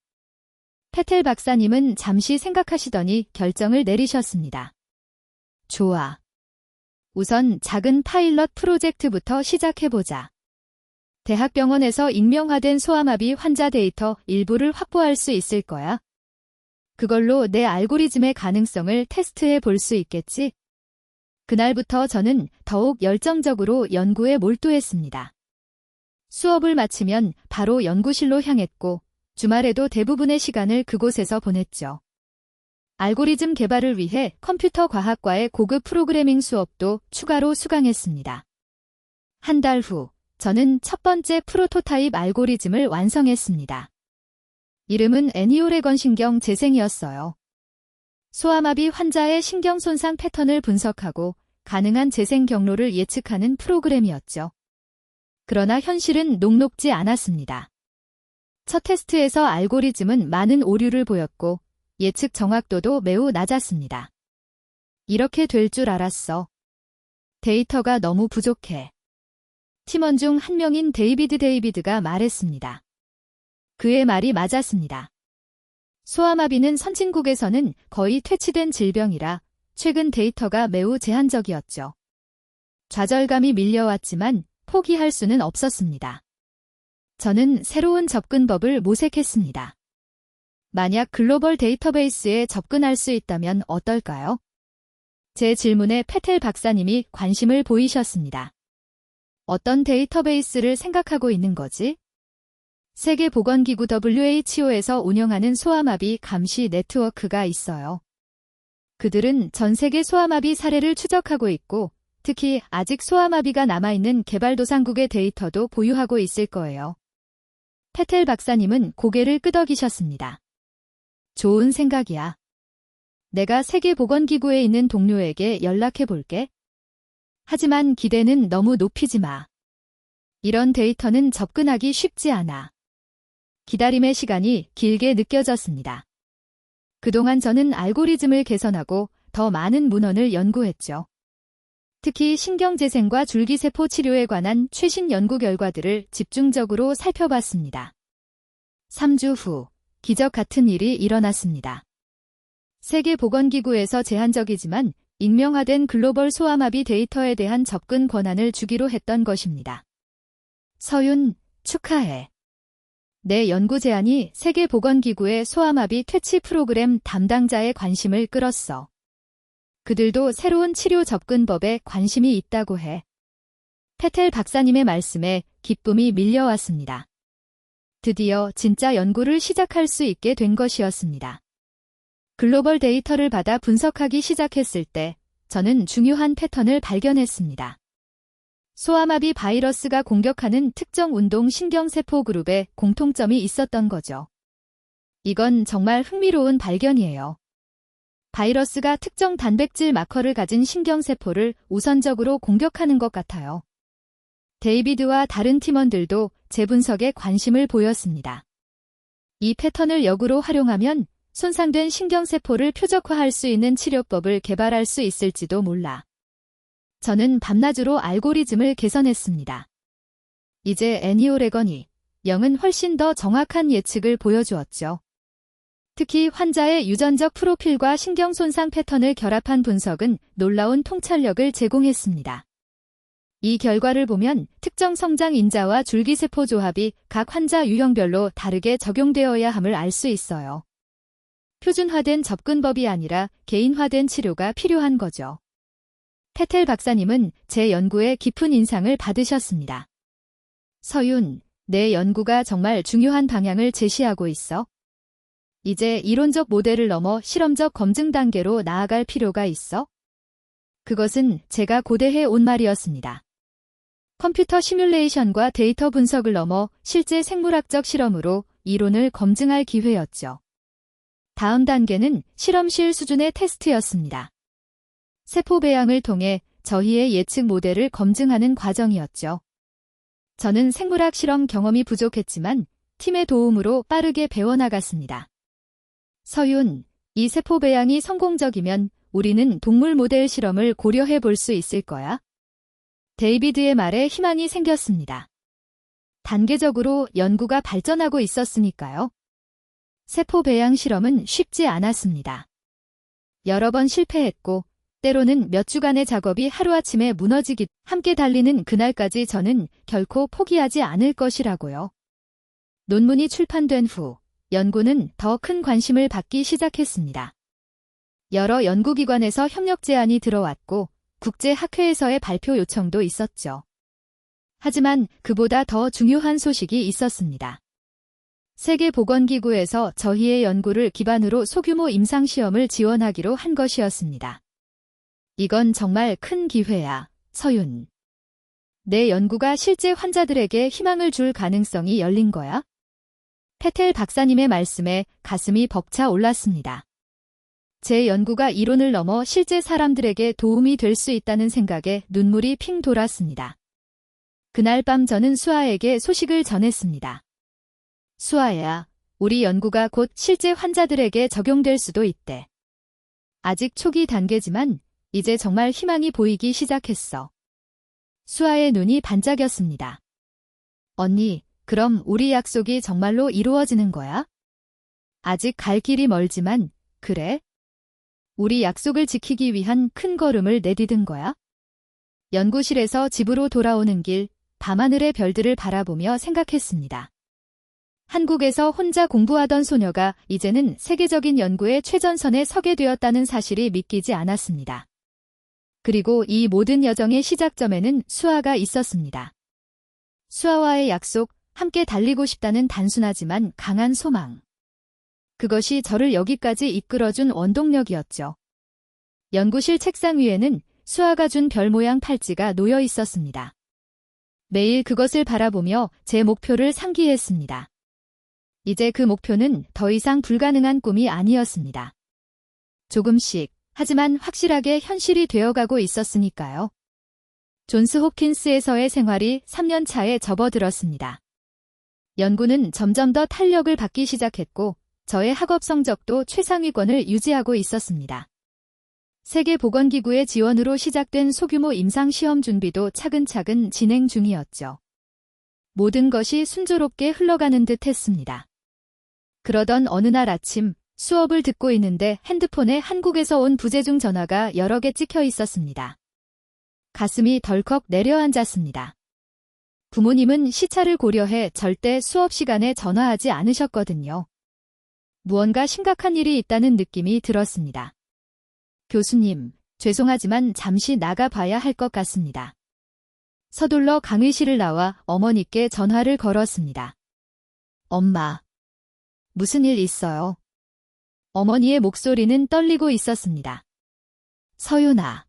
페텔 박사님은 잠시 생각하시더니 결정을 내리셨습니다. 좋아. 우선 작은 파일럿 프로젝트부터 시작해보자. 대학병원에서 익명화된 소아마비 환자 데이터 일부를 확보할 수 있을 거야. 그걸로 내 알고리즘의 가능성을 테스트해 볼 수 있겠지? 그날부터 저는 더욱 열정적으로 연구에 몰두했습니다. 수업을 마치면 바로 연구실로 향했고 주말에도 대부분의 시간을 그곳에서 보냈죠. 알고리즘 개발을 위해 컴퓨터 과학과의 고급 프로그래밍 수업도 추가로 수강했습니다. 한 달 후, 저는 첫 번째 프로토타입 알고리즘을 완성했습니다. 이름은 애니오레건 신경 재생이었어요. 소아마비 환자의 신경 손상 패턴을 분석하고 가능한 재생 경로를 예측하는 프로그램이었죠. 그러나 현실은 녹록지 않았습니다. 첫 테스트에서 알고리즘은 많은 오류를 보였고 예측 정확도도 매우 낮았습니다. 이렇게 될 줄 알았어. 데이터가 너무 부족해. 팀원 중 한 명인 데이비드가 말했습니다. 그의 말이 맞았습니다. 소아마비는 선진국에서는 거의 퇴치된 질병이라 최근 데이터가 매우 제한적이었죠. 좌절감이 밀려왔지만 포기할 수는 없었습니다. 저는 새로운 접근법을 모색했습니다. 만약 글로벌 데이터베이스에 접근할 수 있다면 어떨까요? 제 질문에 페텔 박사님이 관심을 보이셨습니다. 어떤 데이터베이스를 생각하고 있는 거지? 세계보건기구 WHO에서 운영하는 소아마비 감시 네트워크가 있어요. 그들은 전 세계 소아마비 사례를 추적하고 있고 특히 아직 소아마비가 남아있는 개발도상국의 데이터도 보유하고 있을 거예요. 페텔 박사님은 고개를 끄덕이셨습니다. 좋은 생각이야. 내가 세계보건기구에 있는 동료에게 연락해 볼게. 하지만 기대는 너무 높이지 마. 이런 데이터는 접근하기 쉽지 않아. 기다림의 시간이 길게 느껴졌습니다. 그동안 저는 알고리즘을 개선하고 더 많은 문헌을 연구했죠. 특히 신경재생과 줄기세포 치료에 관한 최신 연구 결과들을 집중적으로 살펴봤습니다. 3주 후, 기적 같은 일이 일어났습니다. 세계보건기구에서 제한적이지만 익명화된 글로벌 소아마비 데이터에 대한 접근 권한을 주기로 했던 것입니다. 서윤, 축하해. 내 연구 제안이 세계보건기구의 소아마비 퇴치 프로그램 담당자의 관심을 끌었어. 그들도 새로운 치료 접근법에 관심이 있다고 해. 페텔 박사님의 말씀에 기쁨이 밀려왔습니다. 드디어 진짜 연구를 시작할 수 있게 된 것이었습니다. 글로벌 데이터를 받아 분석하기 시작했을 때 저는 중요한 패턴을 발견했습니다. 소아마비 바이러스가 공격하는 특정 운동 신경세포 그룹에 공통점이 있었던 거죠. 이건 정말 흥미로운 발견이에요. 바이러스가 특정 단백질 마커를 가진 신경세포를 우선적으로 공격하는 것 같아요. 데이비드와 다른 팀원들도 제 분석에 관심을 보였습니다. 이 패턴을 역으로 활용하면 손상된 신경세포를 표적화할 수 있는 치료법을 개발할 수 있을지도 몰라. 저는 밤낮으로 알고리즘을 개선했습니다. 이제 애니오레건이 0은 훨씬 더 정확한 예측을 보여주었죠. 특히 환자의 유전적 프로필과 신경손상 패턴을 결합한 분석은 놀라운 통찰력을 제공했습니다. 이 결과를 보면 특정 성장 인자와 줄기세포 조합이 각 환자 유형별로 다르게 적용되어야 함을 알 수 있어요. 표준화된 접근법이 아니라 개인화된 치료가 필요한 거죠. 페텔 박사님은 제 연구에 깊은 인상을 받으셨습니다. 서윤, 내 연구가 정말 중요한 방향을 제시하고 있어. 이제 이론적 모델을 넘어 실험적 검증 단계로 나아갈 필요가 있어. 그것은 제가 고대해 온 말이었습니다. 컴퓨터 시뮬레이션과 데이터 분석을 넘어 실제 생물학적 실험으로 이론을 검증할 기회였죠. 다음 단계는 실험실 수준의 테스트였습니다. 세포 배양을 통해 저희의 예측 모델을 검증하는 과정이었죠. 저는 생물학 실험 경험이 부족했지만 팀의 도움으로 빠르게 배워나갔습니다. 서윤, 이 세포 배양이 성공적이면 우리는 동물 모델 실험을 고려해 볼 수 있을 거야. 데이비드의 말에 희망이 생겼습니다. 단계적으로 연구가 발전하고 있었으니까요. 세포 배양 실험은 쉽지 않았습니다. 여러 번 실패했고 때로는 몇 주간의 작업이 하루아침에 무너지기 함께 달리는 그날까지 저는 결코 포기하지 않을 것이라고요. 논문이 출판된 후 연구는 더 큰 관심을 받기 시작했습니다. 여러 연구기관에서 협력 제안이 들어왔고 국제학회에서의 발표 요청도 있었죠. 하지만 그보다 더 중요한 소식이 있었습니다. 세계보건기구에서 저희의 연구를 기반으로 소규모 임상시험을 지원하기로 한 것이었습니다. 이건 정말 큰 기회야, 서윤. 내 연구가 실제 환자들에게 희망을 줄 가능성이 열린 거야? 페텔 박사님의 말씀에 가슴이 벅차 올랐습니다. 제 연구가 이론을 넘어 실제 사람들에게 도움이 될 수 있다는 생각에 눈물이 핑 돌았습니다. 그날 밤 저는 수아에게 소식을 전했습니다. 수아야, 우리 연구가 곧 실제 환자들에게 적용될 수도 있대. 아직 초기 단계지만 이제 정말 희망이 보이기 시작했어. 수아의 눈이 반짝였습니다. 언니, 그럼 우리 약속이 정말로 이루어지는 거야? 아직 갈 길이 멀지만, 그래? 우리 약속을 지키기 위한 큰 걸음을 내디딘 거야? 연구실에서 집으로 돌아오는 길, 밤하늘의 별들을 바라보며 생각했습니다. 한국에서 혼자 공부하던 소녀가 이제는 세계적인 연구의 최전선에 서게 되었다는 사실이 믿기지 않았습니다. 그리고 이 모든 여정의 시작점에는 수아가 있었습니다. 수아와의 약속, 함께 달리고 싶다는 단순하지만 강한 소망. 그것이 저를 여기까지 이끌어준 원동력이었죠. 연구실 책상 위에는 수아가 준 별 모양 팔찌가 놓여 있었습니다. 매일 그것을 바라보며 제 목표를 상기했습니다. 이제 그 목표는 더 이상 불가능한 꿈이 아니었습니다. 조금씩, 하지만 확실하게 현실이 되어가고 있었으니까요. 존스 홉킨스에서의 생활이 3년 차에 접어들었습니다. 연구는 점점 더 탄력을 받기 시작했고 저의 학업 성적도 최상위권을 유지하고 있었습니다. 세계보건기구의 지원으로 시작된 소규모 임상시험 준비도 차근차근 진행 중이었죠. 모든 것이 순조롭게 흘러가는 듯 했습니다. 그러던 어느 날 아침 수업을 듣고 있는데 핸드폰에 한국에서 온 부재중 전화가 여러 개 찍혀 있었습니다. 가슴이 덜컥 내려앉았습니다. 부모님은 시차를 고려해 절대 수업 시간에 전화하지 않으셨거든요. 무언가 심각한 일이 있다는 느낌이 들었습니다. 교수님, 죄송하지만 잠시 나가봐야 할 것 같습니다. 서둘러 강의실을 나와 어머니께 전화를 걸었습니다. 엄마, 무슨 일 있어요? 어머니의 목소리는 떨리고 있었습니다. 서윤아.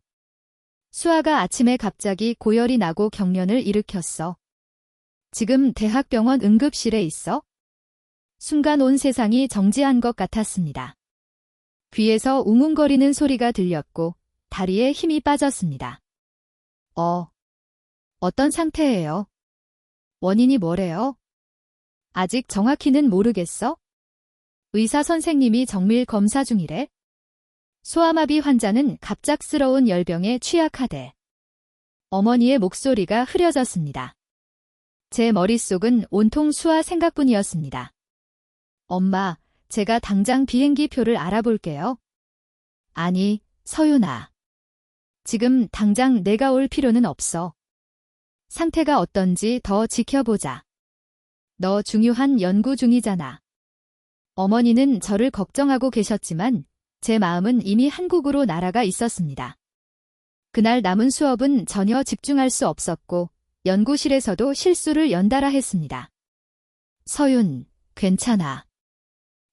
수아가 아침에 갑자기 고열이 나고 경련을 일으켰어. 지금 대학병원 응급실에 있어? 순간 온 세상이 정지한 것 같았습니다. 귀에서 웅웅거리는 소리가 들렸고 다리에 힘이 빠졌습니다. 어떤 상태예요? 원인이 뭐래요? 아직 정확히는 모르겠어? 의사 선생님이 정밀 검사 중이래. 소아마비 환자는 갑작스러운 열병에 취약하대. 어머니의 목소리가 흐려졌습니다. 제 머릿속은 온통 수아 생각뿐이었습니다. 엄마, 제가 당장 비행기 표를 알아볼게요. 아니, 서윤아. 지금 당장 내가 올 필요는 없어. 상태가 어떤지 더 지켜보자. 너 중요한 연구 중이잖아. 어머니는 저를 걱정하고 계셨지만 제 마음은 이미 한국으로 날아가 있었습니다. 그날 남은 수업은 전혀 집중할 수 없었고 연구실에서도 실수를 연달아 했습니다. 서윤, 괜찮아.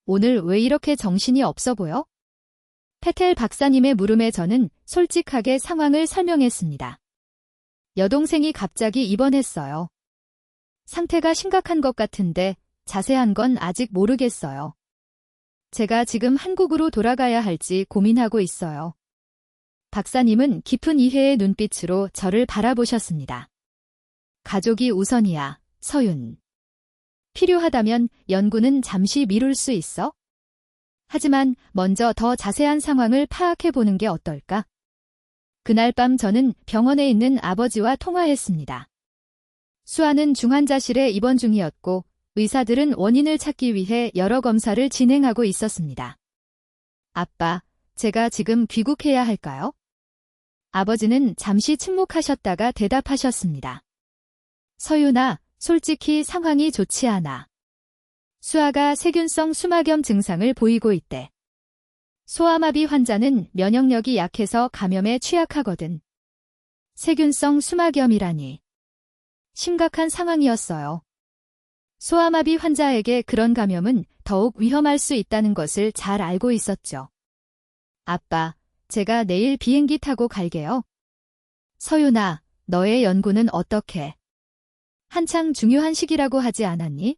오늘 왜 이렇게 정신이 없어 보여? 페텔 박사님의 물음에 저는 솔직하게 상황을 설명했습니다. 여동생이 갑자기 입원했어요. 상태가 심각한 것 같은데 자세한 건 아직 모르겠어요. 제가 지금 한국으로 돌아가야 할지 고민하고 있어요. 박사님은 깊은 이해의 눈빛으로 저를 바라보셨습니다. 가족이 우선이야, 서윤. 필요하다면 연구는 잠시 미룰 수 있어? 하지만 먼저 더 자세한 상황을 파악해보는 게 어떨까? 그날 밤 저는 병원에 있는 아버지와 통화했습니다. 수아는 중환자실에 입원 중이었고 의사들은 원인을 찾기 위해 여러 검사를 진행하고 있었습니다. 아빠, 제가 지금 귀국해야 할까요? 아버지는 잠시 침묵하셨다가 대답하셨습니다. 서윤아, 솔직히 상황이 좋지 않아. 수아가 세균성 수막염 증상을 보이고 있대. 소아마비 환자는 면역력이 약해서 감염에 취약하거든. 세균성 수막염이라니. 심각한 상황이었어요. 소아마비 환자에게 그런 감염은 더욱 위험할 수 있다는 것을 잘 알고 있었죠. 아빠, 제가 내일 비행기 타고 갈게요. 서윤아, 너의 연구는 어떻게? 한창 중요한 시기라고 하지 않았니?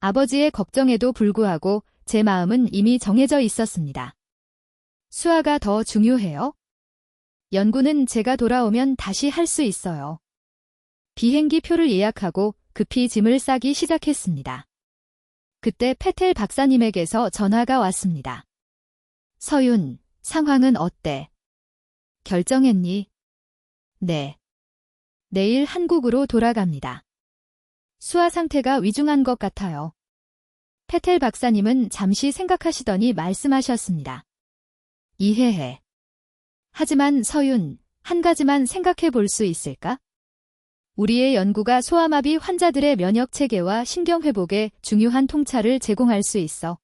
아버지의 걱정에도 불구하고 제 마음은 이미 정해져 있었습니다. 수아가 더 중요해요? 연구는 제가 돌아오면 다시 할 수 있어요. 비행기 표를 예약하고 급히 짐을 싸기 시작했습니다. 그때 페텔 박사님에게서 전화가 왔습니다. 서윤, 상황은 어때? 결정했니? 네. 내일 한국으로 돌아갑니다. 수아 상태가 위중한 것 같아요. 페텔 박사님은 잠시 생각하시더니 말씀하셨습니다. 이해해. 하지만 서윤, 한 가지만 생각해 볼 수 있을까? 우리의 연구가 소아마비 환자들의 면역 체계와 신경 회복에 중요한 통찰을 제공할 수 있어.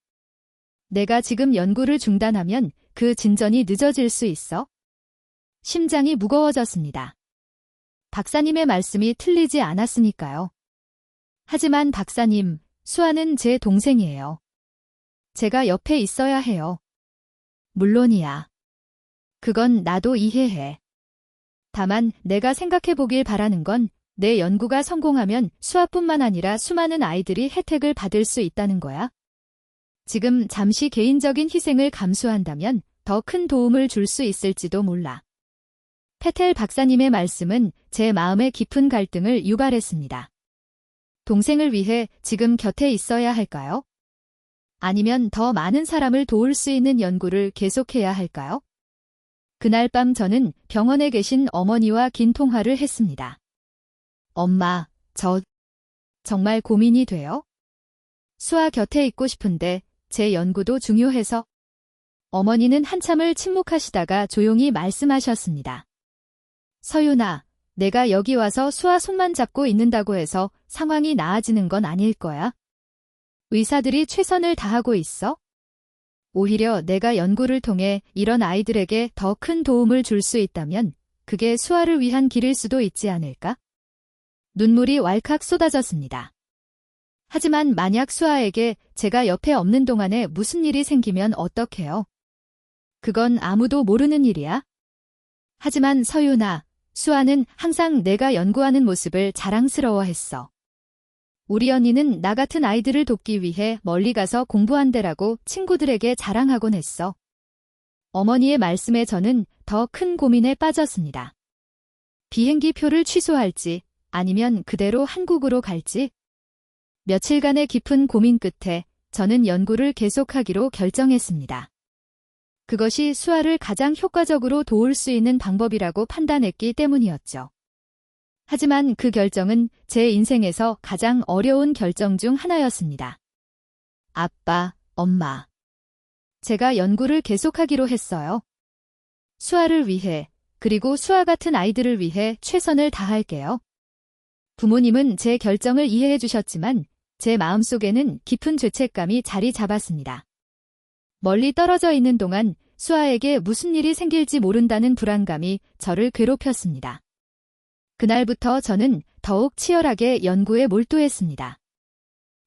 내가 지금 연구를 중단하면 그 진전이 늦어질 수 있어. 심장이 무거워졌습니다. 박사님의 말씀이 틀리지 않았으니까요. 하지만 박사님, 수아는 제 동생이에요. 제가 옆에 있어야 해요. 물론이야. 그건 나도 이해해. 다만 내가 생각해 보길 바라는 건 내 연구가 성공하면 수아뿐만 아니라 수많은 아이들이 혜택을 받을 수 있다는 거야. 지금 잠시 개인적인 희생을 감수한다면 더 큰 도움을 줄 수 있을지도 몰라. 페텔 박사님의 말씀은 제 마음의 깊은 갈등을 유발했습니다. 동생을 위해 지금 곁에 있어야 할까요? 아니면 더 많은 사람을 도울 수 있는 연구를 계속해야 할까요? 그날 밤 저는 병원에 계신 어머니와 긴 통화를 했습니다. 엄마, 저 정말 고민이 돼요? 수아 곁에 있고 싶은데 제 연구도 중요해서. 어머니는 한참을 침묵하시다가 조용히 말씀하셨습니다. 서윤아, 내가 여기 와서 수아 손만 잡고 있는다고 해서 상황이 나아지는 건 아닐 거야. 의사들이 최선을 다하고 있어. 오히려 내가 연구를 통해 이런 아이들에게 더 큰 도움을 줄 수 있다면 그게 수아를 위한 길일 수도 있지 않을까? 눈물이 왈칵 쏟아졌습니다. 하지만 만약 수아에게 제가 옆에 없는 동안에 무슨 일이 생기면 어떡해요? 그건 아무도 모르는 일이야. 하지만 서윤아, 수아는 항상 내가 연구하는 모습을 자랑스러워했어. 우리 언니는 나 같은 아이들을 돕기 위해 멀리 가서 공부한대라고 친구들에게 자랑하곤 했어. 어머니의 말씀에 저는 더 큰 고민에 빠졌습니다. 비행기 표를 취소할지 아니면 그대로 한국으로 갈지. 며칠간의 깊은 고민 끝에 저는 연구를 계속하기로 결정했습니다. 그것이 수아를 가장 효과적으로 도울 수 있는 방법이라고 판단했기 때문이었죠. 하지만 그 결정은 제 인생에서 가장 어려운 결정 중 하나였습니다. 아빠, 엄마. 제가 연구를 계속하기로 했어요. 수아를 위해, 그리고 수아 같은 아이들을 위해 최선을 다할게요. 부모님은 제 결정을 이해해 주셨지만 제 마음속에는 깊은 죄책감이 자리 잡았습니다. 멀리 떨어져 있는 동안 수아에게 무슨 일이 생길지 모른다는 불안감이 저를 괴롭혔습니다. 그날부터 저는 더욱 치열하게 연구에 몰두했습니다.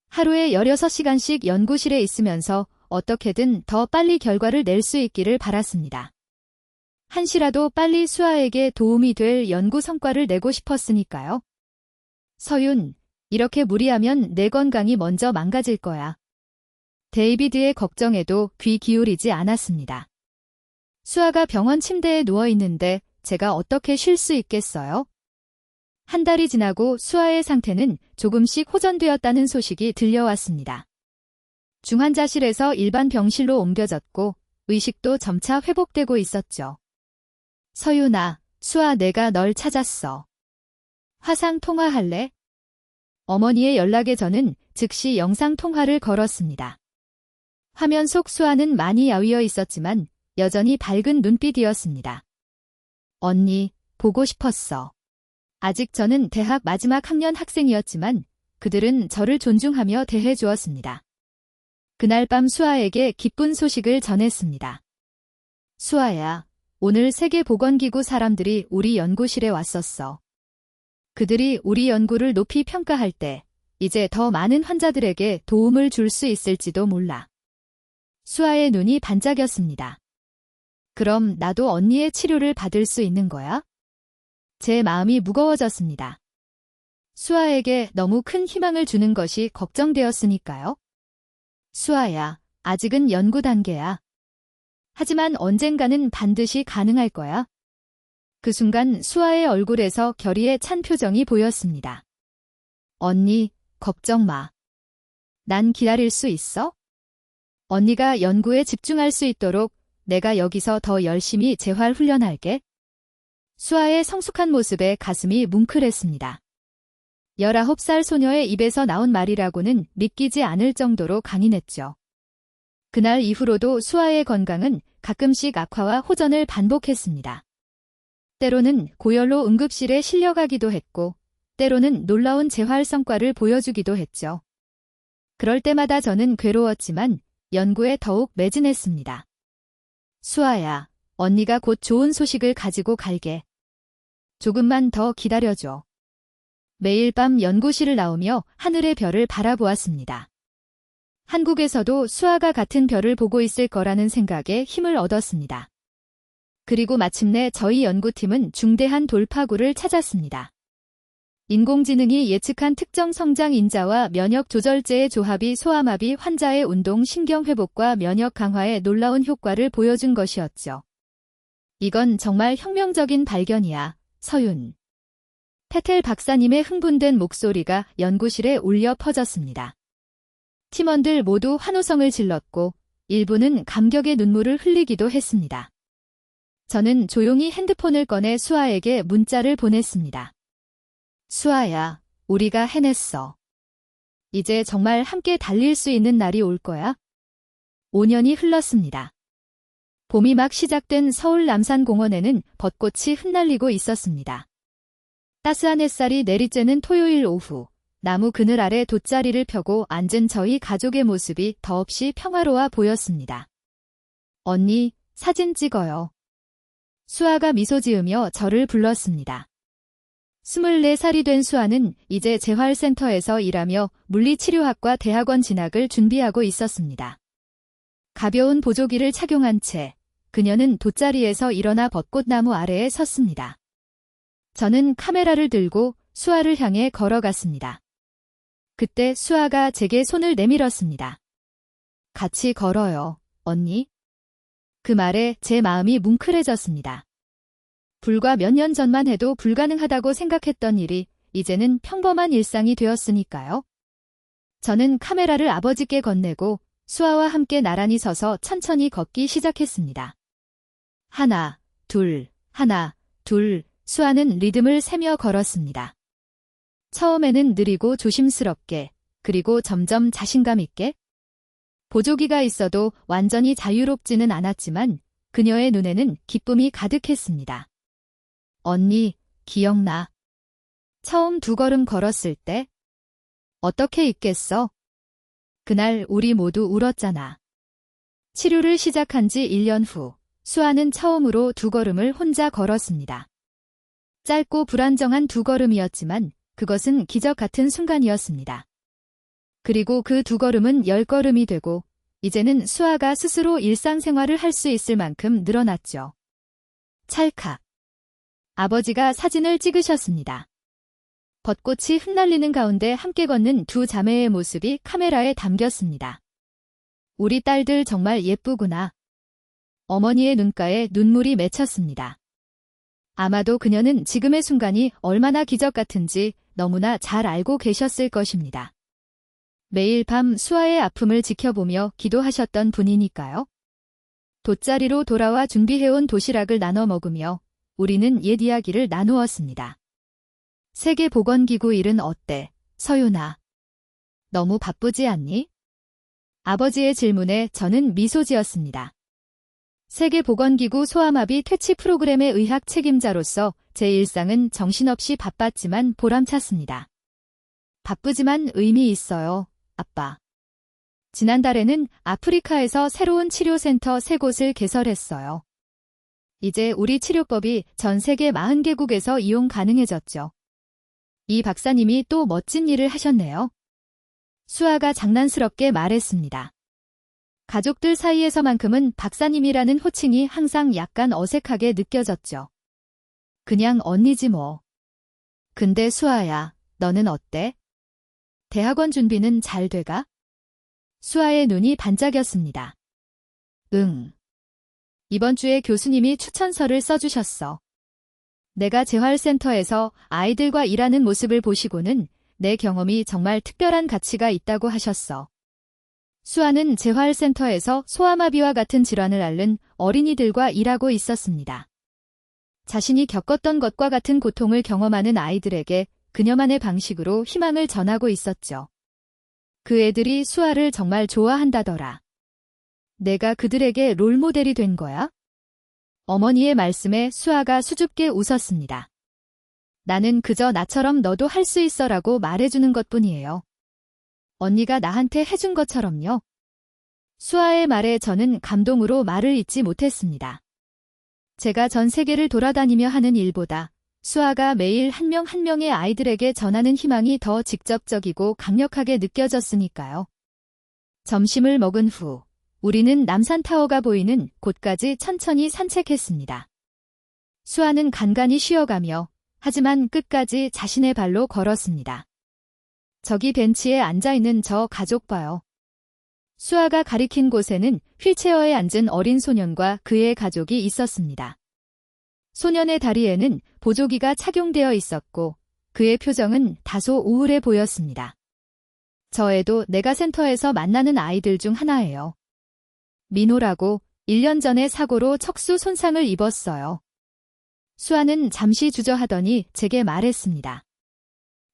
하루에 16시간씩 연구실에 있으면서 어떻게든 더 빨리 결과를 낼 수 있기를 바랐습니다. 한시라도 빨리 수아에게 도움이 될 연구 성과를 내고 싶었으니까요. 서윤, 이렇게 무리하면 내 건강이 먼저 망가질 거야. 데이비드의 걱정에도 귀 기울이지 않았습니다. 수아가 병원 침대에 누워 있는데 제가 어떻게 쉴 수 있겠어요? 한 달이 지나고 수아의 상태는 조금씩 호전되었다는 소식이 들려왔습니다. 중환자실에서 일반 병실로 옮겨졌고 의식도 점차 회복되고 있었죠. 서윤아, 수아 내가 널 찾았어. 화상 통화할래? 어머니의 연락에 저는 즉시 영상 통화를 걸었습니다. 화면 속 수아는 많이 야위어 있었지만 여전히 밝은 눈빛이었습니다. 언니, 보고 싶었어. 아직 저는 대학 마지막 학년 학생이었지만 그들은 저를 존중하며 대해 주었습니다. 그날 밤 수아에게 기쁜 소식을 전했습니다. 수아야, 오늘 세계보건기구 사람들이 우리 연구실에 왔었어. 그들이 우리 연구를 높이 평가할 때 이제 더 많은 환자들에게 도움을 줄 수 있을지도 몰라. 수아의 눈이 반짝였습니다. 그럼 나도 언니의 치료를 받을 수 있는 거야? 제 마음이 무거워졌습니다. 수아에게 너무 큰 희망을 주는 것이 걱정되었으니까요. 수아야, 아직은 연구 단계야. 하지만 언젠가는 반드시 가능할 거야. 그 순간 수아의 얼굴에서 결의에 찬 표정이 보였습니다. 언니, 걱정 마. 난 기다릴 수 있어? 언니가 연구에 집중할 수 있도록 내가 여기서 더 열심히 재활 훈련할게. 수아의 성숙한 모습에 가슴이 뭉클했습니다. 19살 소녀의 입에서 나온 말이라고는 믿기지 않을 정도로 강인했죠. 그날 이후로도 수아의 건강은 가끔씩 악화와 호전을 반복했습니다. 때로는 고열로 응급실에 실려가기도 했고, 때로는 놀라운 재활 성과를 보여주기도 했죠. 그럴 때마다 저는 괴로웠지만 연구에 더욱 매진했습니다. 수아야, 언니가 곧 좋은 소식을 가지고 갈게. 조금만 더 기다려줘. 매일 밤 연구실을 나오며 하늘의 별을 바라보았습니다. 한국에서도 수아가 같은 별을 보고 있을 거라는 생각에 힘을 얻었습니다. 그리고 마침내 저희 연구팀은 중대한 돌파구를 찾았습니다. 인공지능이 예측한 특정 성장 인자와 면역 조절제의 조합이 소아마비 환자의 운동 신경 회복과 면역 강화에 놀라운 효과를 보여준 것이었죠. 이건 정말 혁명적인 발견이야, 서윤. 페텔 박사님의 흥분된 목소리가 연구실에 울려 퍼졌습니다. 팀원들 모두 환호성을 질렀고 일부는 감격의 눈물을 흘리기도 했습니다. 저는 조용히 핸드폰을 꺼내 수아에게 문자를 보냈습니다. 수아야, 우리가 해냈어. 이제 정말 함께 달릴 수 있는 날이 올 거야. 5년이 흘렀습니다. 봄이 막 시작된 서울 남산공원에는 벚꽃이 흩날리고 있었습니다. 따스한 햇살이 내리쬐는 토요일 오후, 나무 그늘 아래 돗자리를 펴고 앉은 저희 가족의 모습이 더없이 평화로워 보였습니다. 언니, 사진 찍어요. 수아가 미소 지으며 저를 불렀습니다. 24살이 된 수아는 이제 재활센터에서 일하며 물리치료학과 대학원 진학을 준비하고 있었습니다. 가벼운 보조기를 착용한 채 그녀는 돗자리에서 일어나 벚꽃나무 아래에 섰습니다. 저는 카메라를 들고 수아를 향해 걸어갔습니다. 그때 수아가 제게 손을 내밀었습니다. 같이 걸어요, 언니. 그 말에 제 마음이 뭉클해졌습니다. 불과 몇 년 전만 해도 불가능하다고 생각했던 일이 이제는 평범한 일상이 되었으니까요. 저는 카메라를 아버지께 건네고 수아와 함께 나란히 서서 천천히 걷기 시작했습니다. 하나, 둘, 수아는 리듬을 세며 걸었습니다. 처음에는 느리고 조심스럽게, 그리고 점점 자신감 있게. 보조기가 있어도 완전히 자유롭지는 않았지만 그녀의 눈에는 기쁨이 가득했습니다. 언니, 기억나? 처음 2걸음 걸었을 때? 어떻게 잊겠어? 그날 우리 모두 울었잖아. 치료를 시작한 지 1년 후, 수아는 처음으로 2걸음을 혼자 걸었습니다. 짧고 불안정한 2걸음이었지만 그것은 기적 같은 순간이었습니다. 그리고 그 2걸음은 10걸음이 되고 이제는 수아가 스스로 일상생활을 할 수 있을 만큼 늘어났죠. 찰칵. 아버지가 사진을 찍으셨습니다. 벚꽃이 흩날리는 가운데 함께 걷는 2 자매의 모습이 카메라에 담겼습니다. 우리 딸들 정말 예쁘구나. 어머니의 눈가에 눈물이 맺혔습니다. 아마도 그녀는 지금의 순간이 얼마나 기적 같은지 너무나 잘 알고 계셨을 것입니다. 매일 밤 수아의 아픔을 지켜보며 기도하셨던 분이니까요. 돗자리로 돌아와 준비해온 도시락을 나눠 먹으며 우리는 옛 이야기를 나누었습니다. 세계보건기구 일은 어때, 서윤아? 너무 바쁘지 않니? 아버지의 질문에 저는 미소 지었습니다. 세계보건기구 소아마비 퇴치 프로그램의 의학 책임자로서 제 일상은 정신없이 바빴지만 보람찼습니다. 바쁘지만 의미 있어요, 아빠. 지난달에는 아프리카에서 새로운 치료센터 3곳을 개설했어요. 이제 우리 치료법이 전 세계 40개국에서 이용 가능해졌죠. 이 박사님이 또 멋진 일을 하셨네요. 수아가 장난스럽게 말했습니다. 가족들 사이에서만큼은 박사님이라는 호칭이 항상 약간 어색하게 느껴졌죠. 그냥 언니지 뭐. 근데 수아야, 너는 어때? 대학원 준비는 잘 돼가? 수아의 눈이 반짝였습니다. 응. 이번 주에 교수님이 추천서를 써주셨어. 내가 재활센터에서 아이들과 일하는 모습을 보시고는 내 경험이 정말 특별한 가치가 있다고 하셨어. 수아는 재활센터에서 소아마비와 같은 질환을 앓는 어린이들과 일하고 있었습니다. 자신이 겪었던 것과 같은 고통을 경험하는 아이들에게 그녀만의 방식으로 희망을 전하고 있었죠. 그 애들이 수아를 정말 좋아한다더라. 내가 그들에게 롤모델이 된 거야? 어머니의 말씀에 수아가 수줍게 웃었습니다. 나는 그저 나처럼 너도 할 수 있어라고 말해주는 것뿐이에요. 언니가 나한테 해준 것처럼요. 수아의 말에 저는 감동으로 말을 잇지 못했습니다. 제가 전 세계를 돌아다니며 하는 일보다 수아가 매일 한 명 한 명의 아이들에게 전하는 희망이 더 직접적이고 강력하게 느껴졌으니까요. 점심을 먹은 후 우리는 남산타워가 보이는 곳까지 천천히 산책했습니다. 수아는 간간히 쉬어가며 하지만 끝까지 자신의 발로 걸었습니다. 저기 벤치에 앉아있는 저 가족 봐요. 수아가 가리킨 곳에는 휠체어에 앉은 어린 소년과 그의 가족이 있었습니다. 소년의 다리에는 보조기가 착용되어 있었고 그의 표정은 다소 우울해 보였습니다. 저 애도 내가 센터에서 만나는 아이들 중 하나예요. 민호라고 1년 전에 사고로 척수 손상을 입었어요. 수아는 잠시 주저하더니 제게 말했습니다.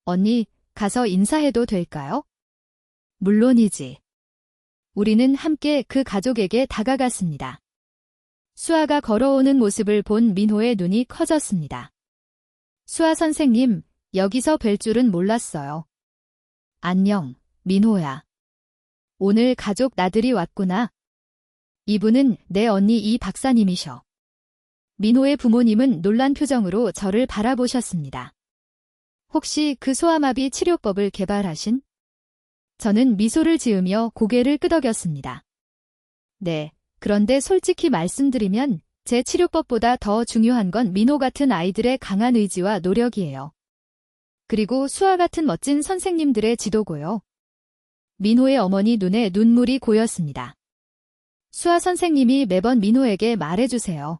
언니, 가서 인사해도 될까요? 물론이지. 우리는 함께 그 가족에게 다가갔습니다. 수아가 걸어오는 모습을 본 민호의 눈이 커졌습니다. 수아 선생님, 여기서 뵐 줄은 몰랐어요. 안녕, 민호야. 오늘 가족 나들이 왔구나. 이분은 내 언니 이 박사님이셔. 민호의 부모님은 놀란 표정으로 저를 바라보셨습니다. 혹시 그 소아마비 치료법을 개발하신? 저는 미소를 지으며 고개를 끄덕였습니다. 네, 그런데 솔직히 말씀드리면 제 치료법보다 더 중요한 건 민호 같은 아이들의 강한 의지와 노력이에요. 그리고 수아 같은 멋진 선생님들의 지도고요. 민호의 어머니 눈에 눈물이 고였습니다. 수아 선생님이 매번 민호에게 말해주세요.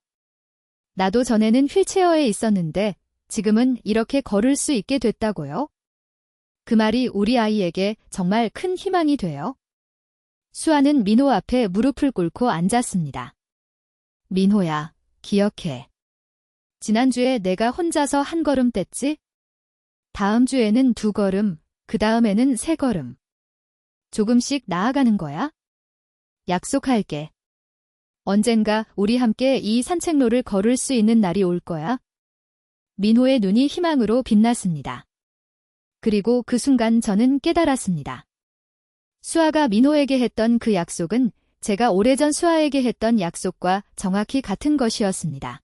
나도 전에는 휠체어에 있었는데 지금은 이렇게 걸을 수 있게 됐다고요? 그 말이 우리 아이에게 정말 큰 희망이 돼요. 수아는 민호 앞에 무릎을 꿇고 앉았습니다. 민호야, 기억해. 지난주에 내가 혼자서 한 걸음 뗐지? 다음 주에는 2걸음, 그 다음에는 3걸음. 조금씩 나아가는 거야? 약속할게. 언젠가 우리 함께 이 산책로를 걸을 수 있는 날이 올 거야. 민호의 눈이 희망으로 빛났습니다. 그리고 그 순간 저는 깨달았습니다. 수아가 민호에게 했던 그 약속은 제가 오래전 수아에게 했던 약속과 정확히 같은 것이었습니다.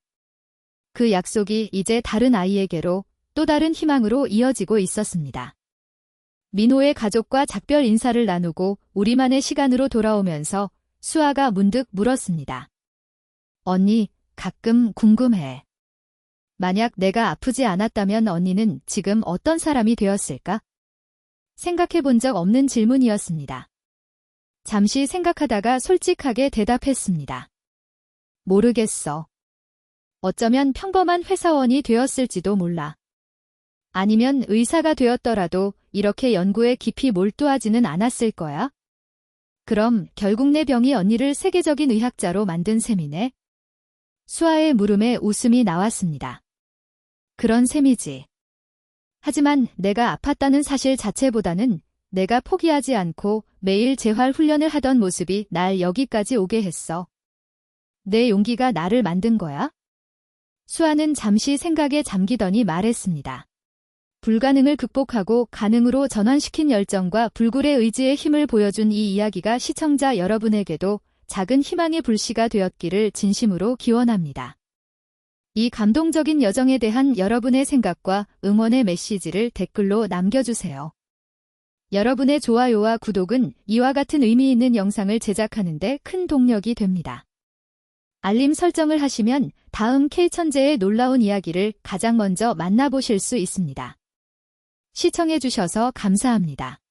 그 약속이 이제 다른 아이에게로 또 다른 희망으로 이어지고 있었습니다. 민호의 가족과 작별 인사를 나누고 우리만의 시간으로 돌아오면서 수아가 문득 물었습니다. 언니, 가끔 궁금해. 만약 내가 아프지 않았다면 언니는 지금 어떤 사람이 되었을까? 생각해 본 적 없는 질문이었습니다. 잠시 생각하다가 솔직하게 대답했습니다. 모르겠어. 어쩌면 평범한 회사원이 되었을지도 몰라. 아니면 의사가 되었더라도 이렇게 연구에 깊이 몰두하지는 않았을 거야. 그럼 결국 내 병이 언니를 세계적인 의학자로 만든 셈이네. 수아의 물음에 웃음이 나왔습니다. 그런 셈이지. 하지만 내가 아팠다는 사실 자체보다는 내가 포기하지 않고 매일 재활 훈련을 하던 모습이 날 여기까지 오게 했어. 내 용기가 나를 만든 거야? 수아는 잠시 생각에 잠기더니 말했습니다. 불가능을 극복하고 가능으로 전환시킨 열정과 불굴의 의지의 힘을 보여준 이 이야기가 시청자 여러분에게도 작은 희망의 불씨가 되었기를 진심으로 기원합니다. 이 감동적인 여정에 대한 여러분의 생각과 응원의 메시지를 댓글로 남겨주세요. 여러분의 좋아요와 구독은 이와 같은 의미 있는 영상을 제작하는 데 큰 동력이 됩니다. 알림 설정을 하시면 다음 K천재의 놀라운 이야기를 가장 먼저 만나보실 수 있습니다. 시청해주셔서 감사합니다.